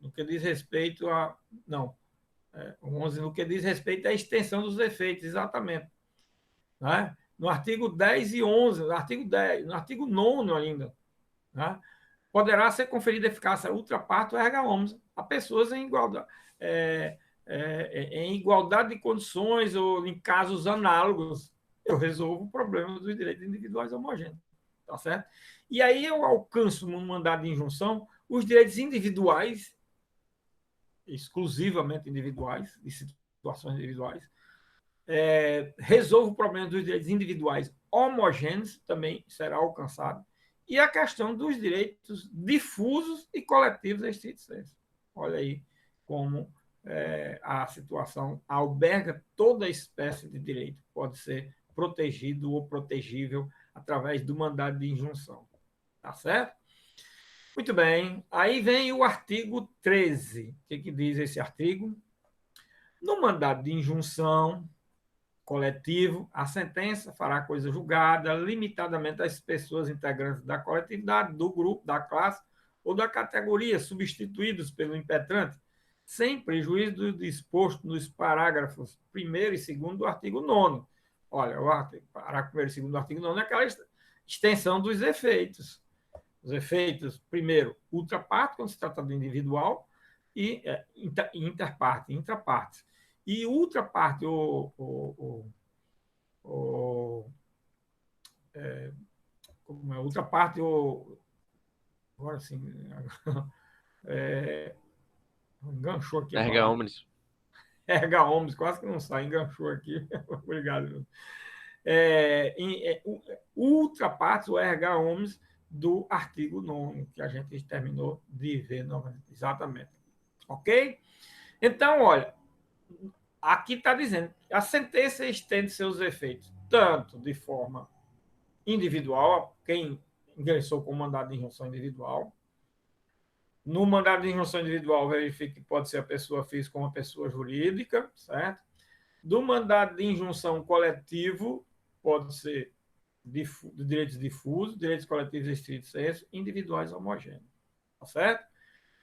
no que diz respeito a... Não, o 11 no que diz respeito à extensão dos efeitos, exatamente. Né? No artigo 10 e 11, no artigo 10, no artigo 9 ainda, né? Poderá ser conferida eficácia ultra partes erga omnes a pessoas em igualdade de condições ou em casos análogos. Eu resolvo o problema dos direitos individuais homogêneos. Tá certo? E aí eu alcanço, no mandado de injunção, os direitos individuais, exclusivamente individuais, de situações individuais, resolvo o problema dos direitos individuais homogêneos, também será alcançado, e a questão dos direitos difusos e coletivos estrito sensu. Olha aí como a situação alberga toda espécie de direito que pode ser protegido ou protegível através do mandado de injunção. Tá certo? Muito bem. Aí vem o artigo 13. O que diz esse artigo? No mandado de injunção coletivo, a sentença fará coisa julgada limitadamente às pessoas integrantes da coletividade, do grupo, da classe ou da categoria substituídos pelo impetrante, sem prejuízo do disposto nos parágrafos 1º e 2º do artigo 9º. Olha, o parágrafo 1º e 2º do artigo 9º é aquela extensão dos efeitos. Os efeitos, primeiro, ultraparte, quando se trata do individual, e interparte, intraparte. E ultraparte ultraparte agora sim, enganchou aqui a Erga palavra. omnes. Erga omnes, quase que não sai, enganchou aqui. Obrigado. Ultraparte o erga omnes do artigo 9º, que a gente terminou de ver exatamente. Ok? Então, olha, aqui está dizendo, a sentença estende seus efeitos tanto de forma individual, quem ingressou com mandado de injunção individual. No mandado de injunção individual, verifique que pode ser a pessoa física ou uma pessoa jurídica, certo? Do mandado de injunção coletivo, pode ser de direitos difusos, direitos coletivos estrito sensu, individuais homogêneos. Tá certo?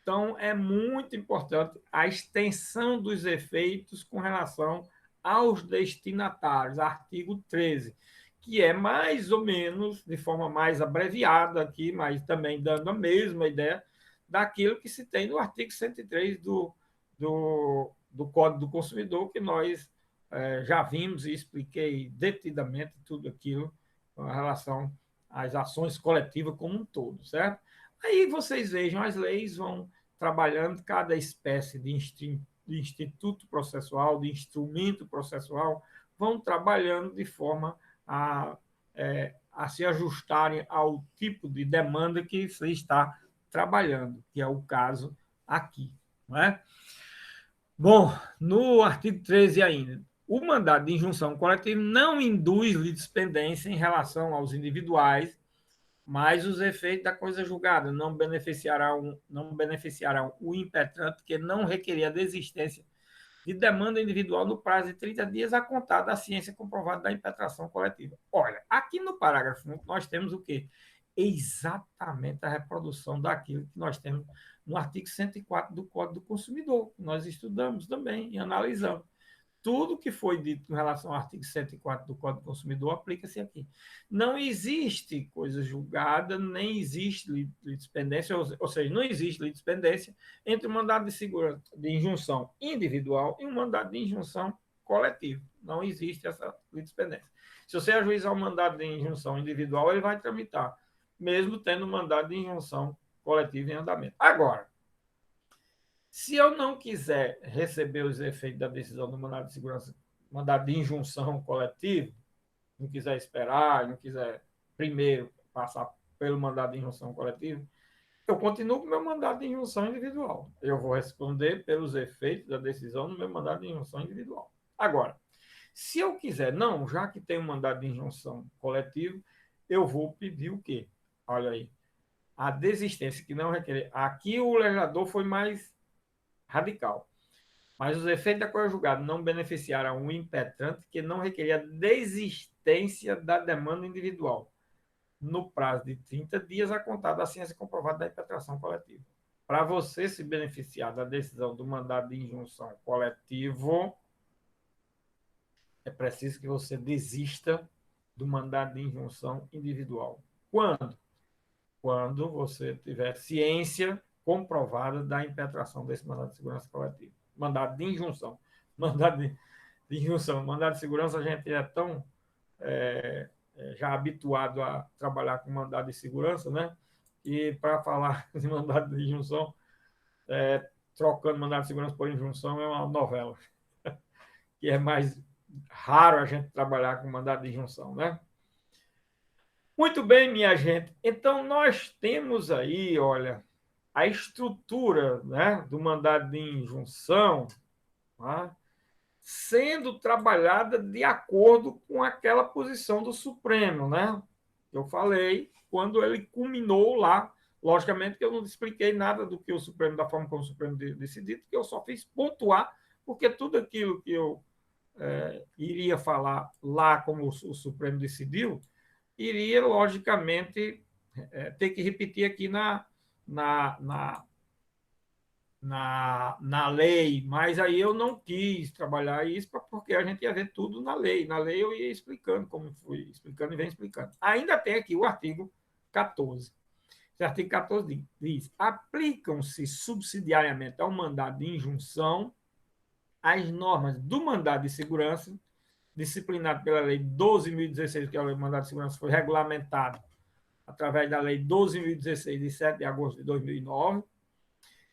Então, é muito importante a extensão dos efeitos com relação aos destinatários, artigo 13, que é mais ou menos, de forma mais abreviada aqui, mas também dando a mesma ideia daquilo que se tem no artigo 103 do Código do Consumidor, que nós já vimos e expliquei detidamente tudo aquilo com relação às ações coletivas como um todo, certo? Aí vocês vejam, as leis vão trabalhando cada espécie de instituto processual, de instrumento processual, vão trabalhando de forma a se ajustarem ao tipo de demanda que se está trabalhando, que é o caso aqui. Não é? Bom, no artigo 13 ainda, o mandado de injunção coletiva não induz litispendência em relação aos individuais, mas os efeitos da coisa julgada não beneficiarão o impetrante que não requerer a desistência de demanda individual no prazo de 30 dias a contar da ciência comprovada da impetração coletiva. Olha, aqui no parágrafo 1, nós temos o quê? Exatamente a reprodução daquilo que nós temos no artigo 104 do Código do Consumidor, que nós estudamos também e analisamos. Tudo que foi dito em relação ao artigo 104 do Código do Consumidor aplica-se aqui. Não existe coisa julgada, nem existe litispendência, ou seja, não existe litispendência entre um mandado de segurança de injunção individual e um mandado de injunção coletivo. Não existe essa litispendência. Se você ajuizar um mandado de injunção individual, ele vai tramitar, mesmo tendo um mandado de injunção coletivo em andamento. Agora, se eu não quiser receber os efeitos da decisão do mandado de segurança, mandado de injunção coletivo, não quiser esperar, não quiser primeiro passar pelo mandado de injunção coletiva, eu continuo com o meu mandado de injunção individual. Eu vou responder pelos efeitos da decisão no meu mandado de injunção individual. Agora, se eu quiser, não, já que tem um mandado de injunção coletivo, eu vou pedir o quê? Olha aí, a desistência, que não requer. Aqui o legislador foi mais radical. Mas os efeitos da coisa julgada não beneficiaram o impetrante que não requeria desistência da demanda individual, no prazo de 30 dias a contar da ciência comprovada da impetração coletiva. Para você se beneficiar da decisão do mandado de injunção coletivo, é preciso que você desista do mandado de injunção individual. Quando? Quando você tiver ciência comprovada da impetração desse mandado de segurança coletiva. Mandado de injunção. Mandado de injunção. Mandado de segurança, a gente é tão já habituado a trabalhar com mandado de segurança, né? E para falar de mandado de injunção, trocando mandado de segurança por injunção é uma novela, que é mais raro a gente trabalhar com mandado de injunção, né? Muito bem, minha gente. Então, nós temos aí, olha, a estrutura, né, do mandado de injunção, tá, sendo trabalhada de acordo com aquela posição do Supremo, né? Eu falei quando ele culminou lá. Logicamente que eu não expliquei nada do que o Supremo, da forma como o Supremo decidiu, porque eu só fiz pontuar, porque tudo aquilo que eu iria falar lá como o Supremo decidiu, iria, logicamente, ter que repetir aqui na, na, na lei, mas aí eu não quis trabalhar isso porque a gente ia ver tudo na lei. Na lei eu ia explicando, como fui explicando e vem explicando. Ainda tem aqui o artigo 14. Esse artigo 14 diz: aplicam-se subsidiariamente ao mandado de injunção as normas do mandado de segurança, disciplinado pela Lei 12.016, que é a Lei do Mandado de Segurança, foi regulamentado através da Lei 12.016, de 7 de agosto de 2009,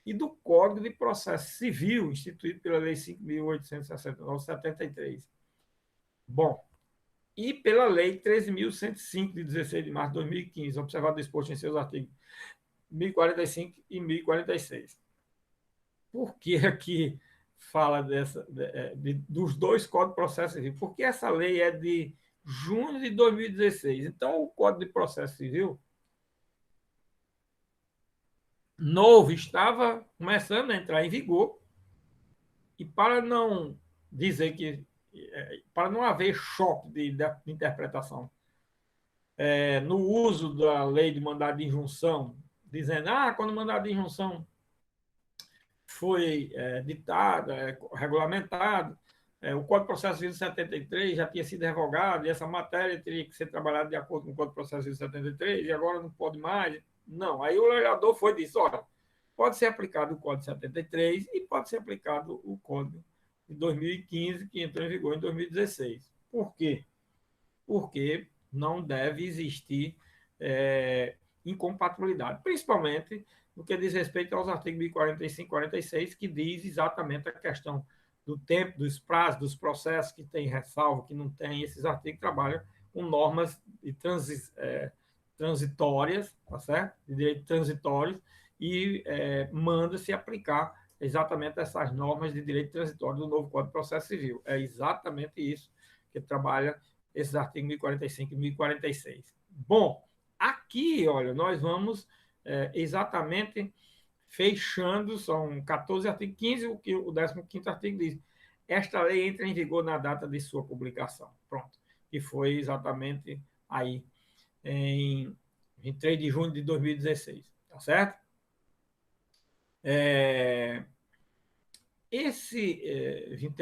e do Código de Processo Civil, instituído pela Lei 5.869, 73. Bom, e pela Lei 13.105, de 16 de março de 2015, observado disposto em seus artigos 1045 e 1046. Por que aqui fala dos dois Códigos de Processo Civil? Porque essa lei é de junho de 2016. Então, o Código de Processo Civil novo estava começando a entrar em vigor, e para não dizer que, para não haver choque de interpretação no uso da lei de mandado de injunção, dizendo, quando o mandado de injunção foi ditado, regulamentado, o Código de Processo Civil de 73 já tinha sido revogado, e essa matéria teria que ser trabalhada de acordo com o Código de Processo Civil de 73, e agora não pode mais. Não, aí o legislador foi e disse, olha, pode ser aplicado o Código de 73 e pode ser aplicado o Código de 2015, que entrou em vigor em 2016. Por quê? Porque não deve existir incompatibilidade, principalmente no que diz respeito aos artigos 1045 e 46, que diz exatamente a questão do tempo, dos prazos, dos processos, que tem ressalva, que não tem. Esses artigos trabalham com normas de transitórias, tá certo? De direito transitórios, e manda-se aplicar exatamente essas normas de direito transitório do novo Código de Processo Civil. É exatamente isso que trabalha esses artigos 1045 e 1046. Bom, aqui, olha, nós vamos exatamente fechando, são 14 artigos, 15, o que o 15º artigo diz. Esta lei entra em vigor na data de sua publicação. Pronto. Que foi exatamente aí, em 23 de junho de 2016. Tá certo?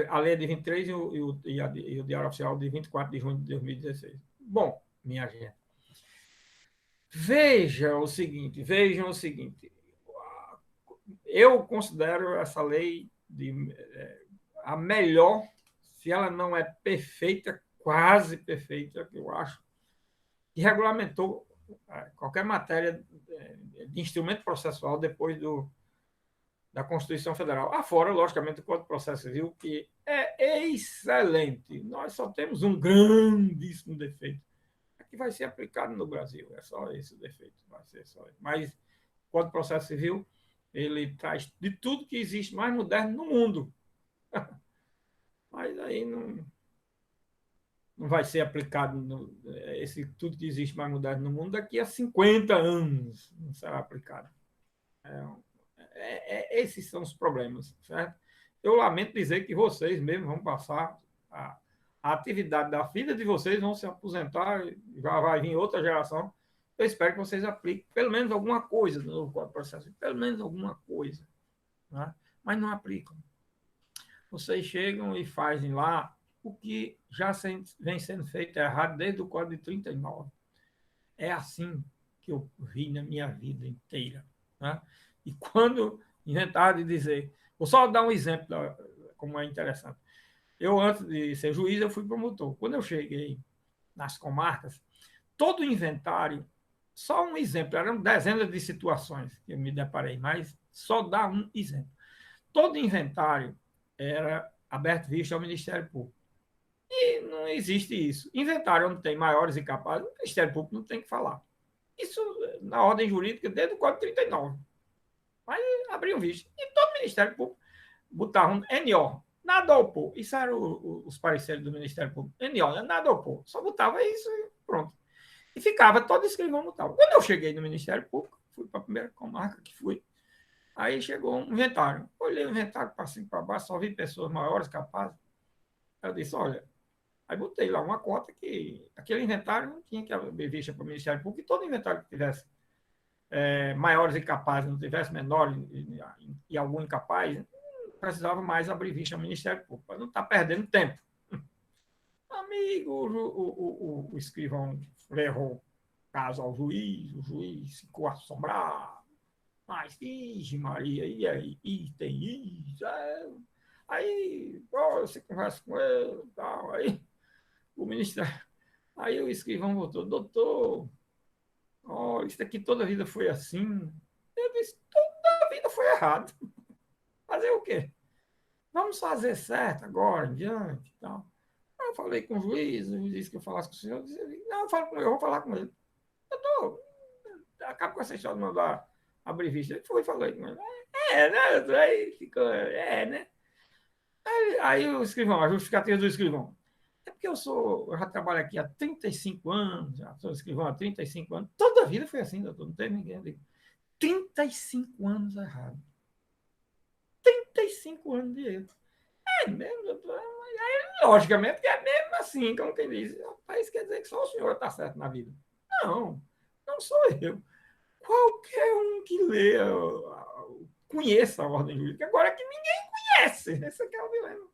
A lei é de 23 e o Diário Oficial de 24 de junho de 2016. Bom, minha gente, vejam o seguinte, eu considero essa lei a melhor, se ela não é perfeita, quase perfeita, que eu acho, que regulamentou qualquer matéria de instrumento processual depois da Constituição Federal. Afora, logicamente, o Código de Processo Civil, que é excelente. Nós só temos um grandíssimo defeito, que vai ser aplicado no Brasil. É só esse o defeito. Vai ser só isso. Mas o Código de Processo Civil, ele traz de tudo que existe mais moderno no mundo. Mas aí não vai ser aplicado esse tudo que existe mais moderno no mundo daqui a 50 anos. Não será aplicado. Esses são os problemas, certo? Eu lamento dizer que vocês mesmo vão passar a atividade da vida de vocês, vão se aposentar, já vai vir outra geração. Eu espero que vocês apliquem pelo menos alguma coisa do novo Código de Processo, pelo menos alguma coisa, né? Mas não aplicam. Vocês chegam e fazem lá o que já vem sendo feito errado desde o Código de 39. É assim que eu vi na minha vida inteira, né? E quando inventaram de dizer, vou só dar um exemplo como é interessante. Eu, antes de ser juiz, eu fui promotor. Quando eu cheguei nas comarcas, todo o inventário, só um exemplo, eram dezenas de situações que eu me deparei, mas só dá um exemplo. Todo inventário era aberto vista ao Ministério Público. E não existe isso. Inventário onde tem maiores e capazes, o Ministério Público não tem que falar. Isso na ordem jurídica desde o Código 39. Mas abriam vista. E todo Ministério Público botavam NO, nada a opor. Isso eram os pareceres do Ministério Público. NO, nada a opor. Só botava isso e pronto. E ficava todo escrivão botava. Quando eu cheguei no Ministério Público, fui para a primeira comarca que fui, aí chegou um inventário. Olhei o inventário para cima e para baixo, só vi pessoas maiores, capazes. Eu disse, olha, aí botei lá uma cota que aquele inventário não tinha que abrir vista para o Ministério Público, e todo inventário que tivesse maiores e capazes, não tivesse menores e algum incapaz, precisava mais abrir vista ao Ministério Público, para não estar perdendo tempo. Amigo, o escrivão levou o caso ao juiz, o juiz ficou assombrado. Mas, ixi, Maria, e aí? Tem isso? Aí, você conversa com ele, tal, aí o ministério. Aí o escrivão voltou, doutor, isso aqui toda a vida foi assim. Eu disse, toda a vida foi errado. Fazer o quê? Vamos fazer certo agora, em diante, tal. Aí eu falei com o juiz disse que eu falasse com o senhor. Eu disse, não, eu falo com ele, eu vou falar com ele. Doutor, acaba com essa história de mandar abrir vista. Ele foi e falei com ele. Né? Aí ficou, né? Aí o escrivão, a justificativa do escrivão. É porque eu já trabalho aqui há 35 anos, já sou escrivão há 35 anos. Toda a vida foi assim, doutor, não teve ninguém. 35 anos errado. 35 anos de erro. É mesmo, doutor? Aí, logicamente, que é mesmo assim, como quem diz. Rapaz, quer dizer que só o senhor está certo na vida. Não, não sou eu. Qualquer um que lê, conheça a ordem jurídica. Agora é que ninguém conhece. Esse aqui é o dilema.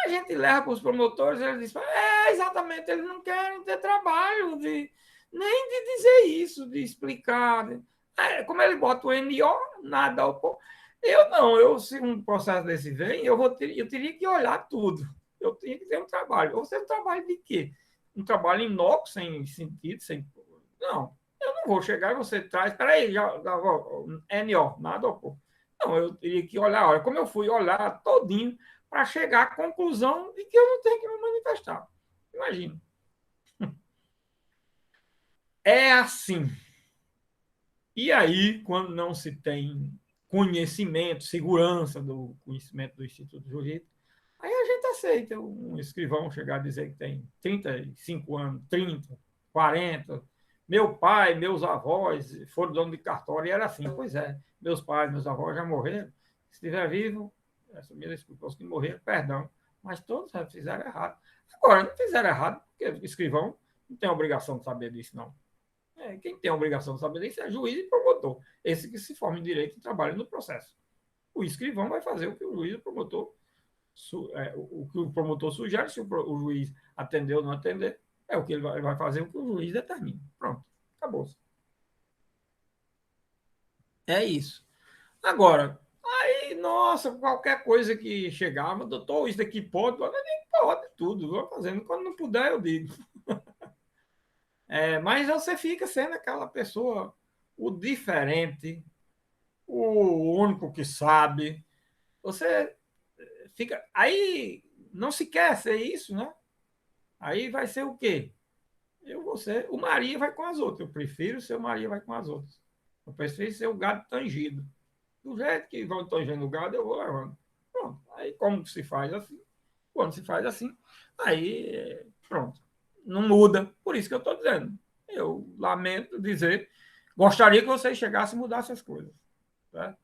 A gente leva para os promotores, eles dizem, exatamente, eles não querem ter trabalho nem de dizer isso, de explicar. Como ele bota o NO, nada ao pôr. Eu não, se um processo desse vem, eu teria que olhar tudo. Eu teria que ter um trabalho. Ou seja, um trabalho de quê? Um trabalho inócuo, sem sentido, sem. Não, eu não vou chegar e você traz. Peraí, NO, nada ao pôr. Não, eu teria que olhar, olha, como eu fui olhar todinho para chegar à conclusão de que eu não tenho que me manifestar. Imagina. É assim. E aí, quando não se tem conhecimento, segurança do conhecimento do Instituto Jurídico, aí a gente aceita um escrivão chegar a dizer que tem 35 anos, 30, 40. Meu pai, meus avós foram dono de cartório e era assim. Pois é, meus pais, meus avós já morreram. Se estiver vivo, assumir desculpa, os que morreram, perdão. Mas todos fizeram errado. Agora, não fizeram errado, porque o escrivão não tem obrigação de saber disso, não. Quem tem a obrigação de saber disso é juiz e promotor. Esse que se forma em direito e trabalha no processo. O escrivão vai fazer o que o juiz e o promotor, o que o promotor sugere, se o juiz atender ou não atender, é o que ele vai fazer, o que o juiz determina. Pronto, acabou. É isso. Agora, aí, nossa, qualquer coisa que chegava, doutor, isso daqui pode, pode tudo, vou fazendo. Quando não puder, eu digo. Mas você fica sendo aquela pessoa, o diferente, o único que sabe. Você fica. Aí não se quer ser isso, né? Aí vai ser o quê? eu vou ser, o Maria vai com as outras. Eu prefiro ser o Maria vai com as outras. Eu prefiro ser o gado tangido. Do jeito que vão tangendo o gado, eu vou levando. Pronto. Aí, como se faz assim? Quando se faz assim, aí, pronto. Não muda. Por isso que eu estou dizendo. Eu lamento dizer, gostaria que vocês chegassem e mudassem as coisas. Tá?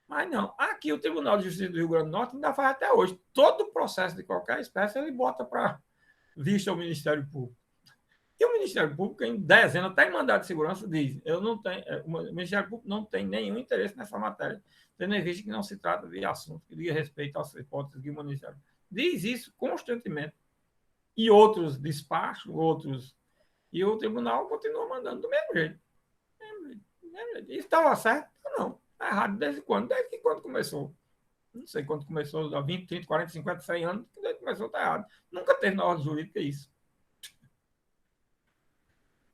Mas não. Aqui o Tribunal de Justiça do Rio Grande do Norte ainda faz até hoje. Todo o processo de qualquer espécie ele bota para vista ao Ministério Público. E o Ministério Público, em dezena, até em mandado de segurança, diz: eu não tenho, o Ministério Público não tem nenhum interesse nessa matéria, tendo em vista que não se trata de assunto que diga respeito às hipóteses que o Ministério diz isso constantemente. E outros despachos, outros. E o tribunal continua mandando do mesmo jeito. Isso estava certo? Não. Está errado desde quando? Desde que quando começou. Não sei quando começou, há 20, 30, 40, 50, 100 anos, desde que começou está errado. Nunca teve na ordem jurídica isso.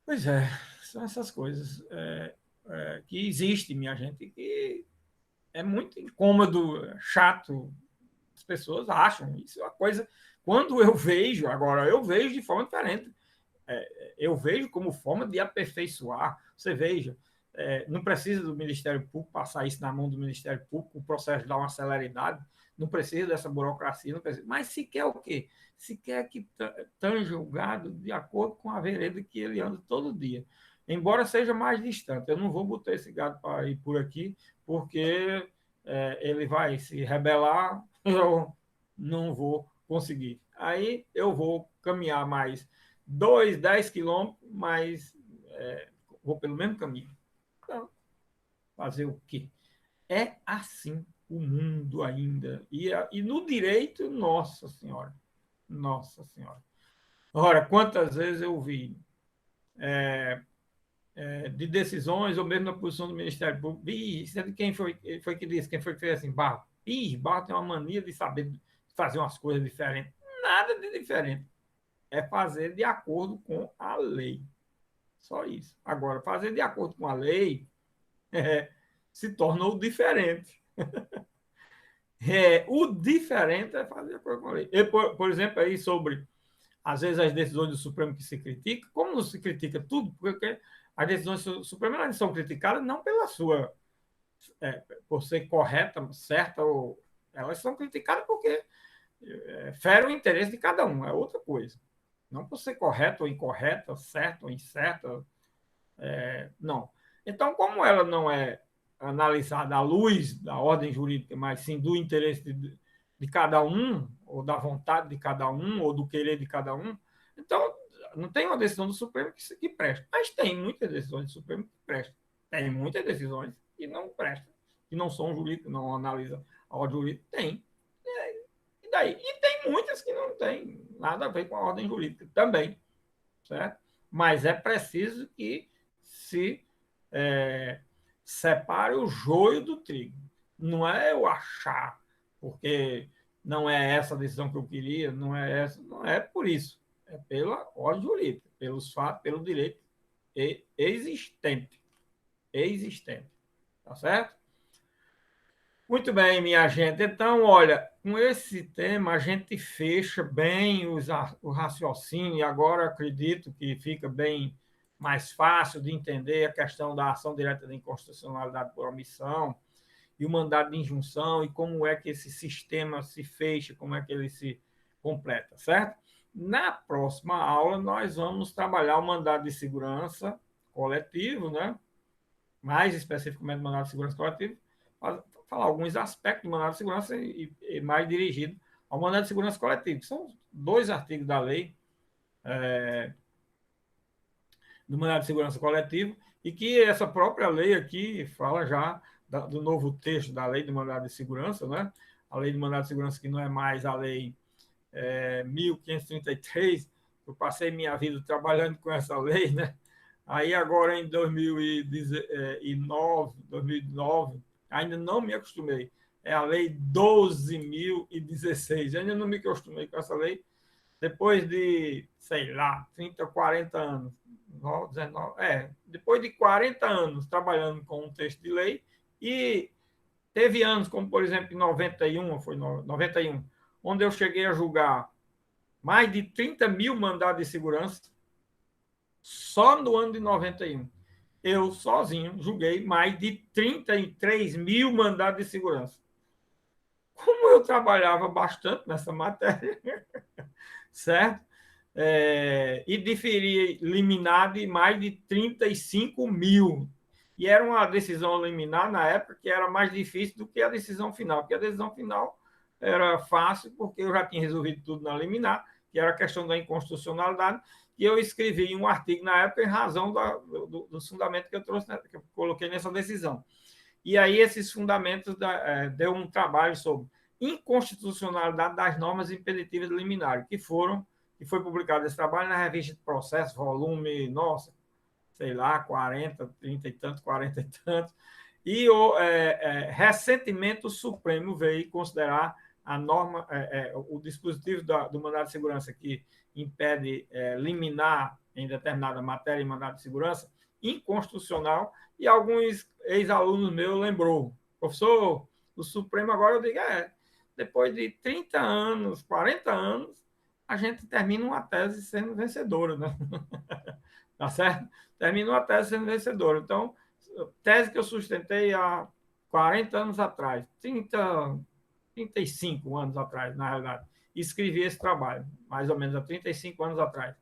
Pois é, são essas coisas que existem, minha gente, que é muito incômodo, chato. As pessoas acham isso é uma coisa. Quando eu vejo, agora eu vejo de forma diferente. Eu vejo como forma de aperfeiçoar. Você veja, não precisa do Ministério Público passar isso na mão do Ministério Público, o processo dá uma celeridade, não precisa dessa burocracia, não precisa. Mas se quer o quê? Se quer que tanja o gado de acordo com a vereda que ele anda todo dia. Embora seja mais distante, eu não vou botar esse gado para ir por aqui, porque ele vai se rebelar, eu não vou conseguir. Aí eu vou caminhar mais 2, 10 quilômetros, mas vou pelo mesmo caminho. Então, fazer o quê? É assim o mundo ainda. E no direito, nossa senhora. Nossa senhora. Ora, quantas vezes eu vi de decisões, ou mesmo na posição do Ministério Público, quem foi que disse, quem foi que fez assim, Barro? Barro tem uma mania de saber fazer umas coisas diferentes. Nada de diferente. É fazer de acordo com a lei. Só isso. Agora, fazer de acordo com a lei se tornou diferente. O diferente é fazer de acordo com a lei. E, por exemplo, aí sobre, às vezes, as decisões do Supremo que se critica, como não se critica tudo, porque as decisões do Supremo elas são criticadas não pela sua, por ser correta, certa, ou elas são criticadas porque fere o interesse de cada um, é outra coisa. Não por ser correta ou incorreta, certa ou incerta, não. Então, como ela não é analisada à luz da ordem jurídica, mas sim do interesse de cada um, ou da vontade de cada um, ou do querer de cada um, então não tem uma decisão do Supremo que presta. Mas tem muitas decisões do Supremo que prestam. Tem muitas decisões que não prestam, que não são jurídicas, não analisam a ordem jurídica. Tem. E daí? E tem muitas que não têm nada a ver com a ordem jurídica também. Certo? Mas é preciso que se separe o joio do trigo. Não é eu achar, porque não é essa a decisão que eu queria, não é essa, não é por isso. É pela ordem jurídica, pelos fatos, pelo direito existente. Existente. Tá certo? Muito bem, minha gente. Então, olha, com esse tema a gente fecha bem o raciocínio, e agora acredito que fica bem mais fácil de entender a questão da ação direta de inconstitucionalidade por omissão e o mandado de injunção e como é que esse sistema se fecha, como é que ele se completa, certo? Na próxima aula, nós vamos trabalhar o mandado de segurança coletivo, né? Mais especificamente o mandado de segurança coletivo, falar alguns aspectos do mandado de segurança e mais dirigido ao mandado de segurança coletivo, que são 2 artigos da lei do mandado de segurança coletivo, e que essa própria lei aqui fala já do novo texto da lei do mandado de segurança, né? A lei do mandado de segurança que não é mais a lei 1533, eu passei minha vida trabalhando com essa lei, né? Aí agora em 2009, ainda não me acostumei. É a lei 12.016. Ainda não me acostumei com essa lei. Depois de, sei lá, 30, 40 anos, 19, depois de 40 anos trabalhando com um texto de lei, e teve anos, como por exemplo em 91, foi 91, onde eu cheguei a julgar mais de 30 mil mandados de segurança, Só no ano de 91, eu sozinho julguei mais de 33 mil mandados de segurança. Como eu trabalhava bastante nessa matéria, certo? E diferia liminar de mais de 35 mil. E era uma decisão liminar, na época, que era mais difícil do que a decisão final, porque a decisão final era fácil, porque eu já tinha resolvido tudo na liminar, que era a questão da inconstitucionalidade, e eu escrevi um artigo na época em razão do fundamento que eu trouxe, que eu coloquei nessa decisão. E aí esses fundamentos deu um trabalho sobre inconstitucionalidade das normas impeditivas liminares, que foi publicado esse trabalho na revista de Processo, volume, nossa, sei lá, 40, 30 e tantos, 40 e tantos. E recentemente o Supremo veio considerar a norma, o dispositivo do mandado de segurança que impede liminar em determinada matéria em mandado de segurança inconstitucional, e alguns ex-alunos meus lembrou, professor, o Supremo agora, eu digo, depois de 30 anos, 40 anos, a gente termina uma tese sendo vencedora, né? Tá certo? Termina uma tese sendo vencedora. Então, tese que eu sustentei há 40 anos atrás, 35 anos atrás, na realidade, escrevi esse trabalho, mais ou menos há 35 anos atrás.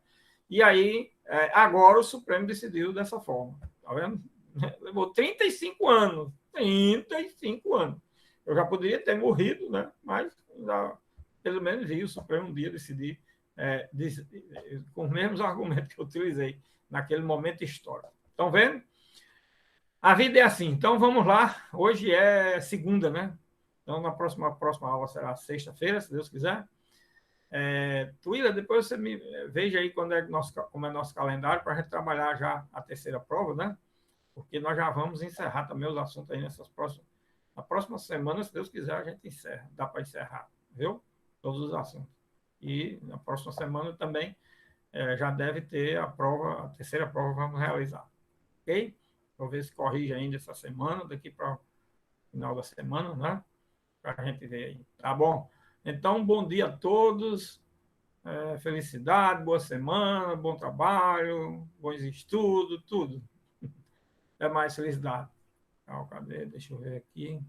E aí, agora o Supremo decidiu dessa forma. Tá vendo? Levou 35 anos. 35 anos. Eu já poderia ter morrido, né? Mas ainda, pelo menos vi o Supremo um dia decidir com os mesmos argumentos que eu utilizei naquele momento histórico. Estão vendo? A vida é assim. Então vamos lá. Hoje é segunda, né? Então na próxima aula será sexta-feira, se Deus quiser. Tuíla, depois você me veja aí como é nosso calendário para a gente trabalhar já a terceira prova, né? Porque nós já vamos encerrar também os assuntos aí na próxima semana, se Deus quiser, a gente encerra. Dá para encerrar, viu? Todos os assuntos. E na próxima semana também já deve ter a terceira prova vamos realizar. Ok? Vou ver se corrige ainda essa semana, daqui para o final da semana, né? Para a gente ver aí. Tá bom? Então, bom dia a todos. Felicidade, boa semana, bom trabalho, bons estudos, tudo. Até mais, felicidade. Cadê? Deixa eu ver aqui.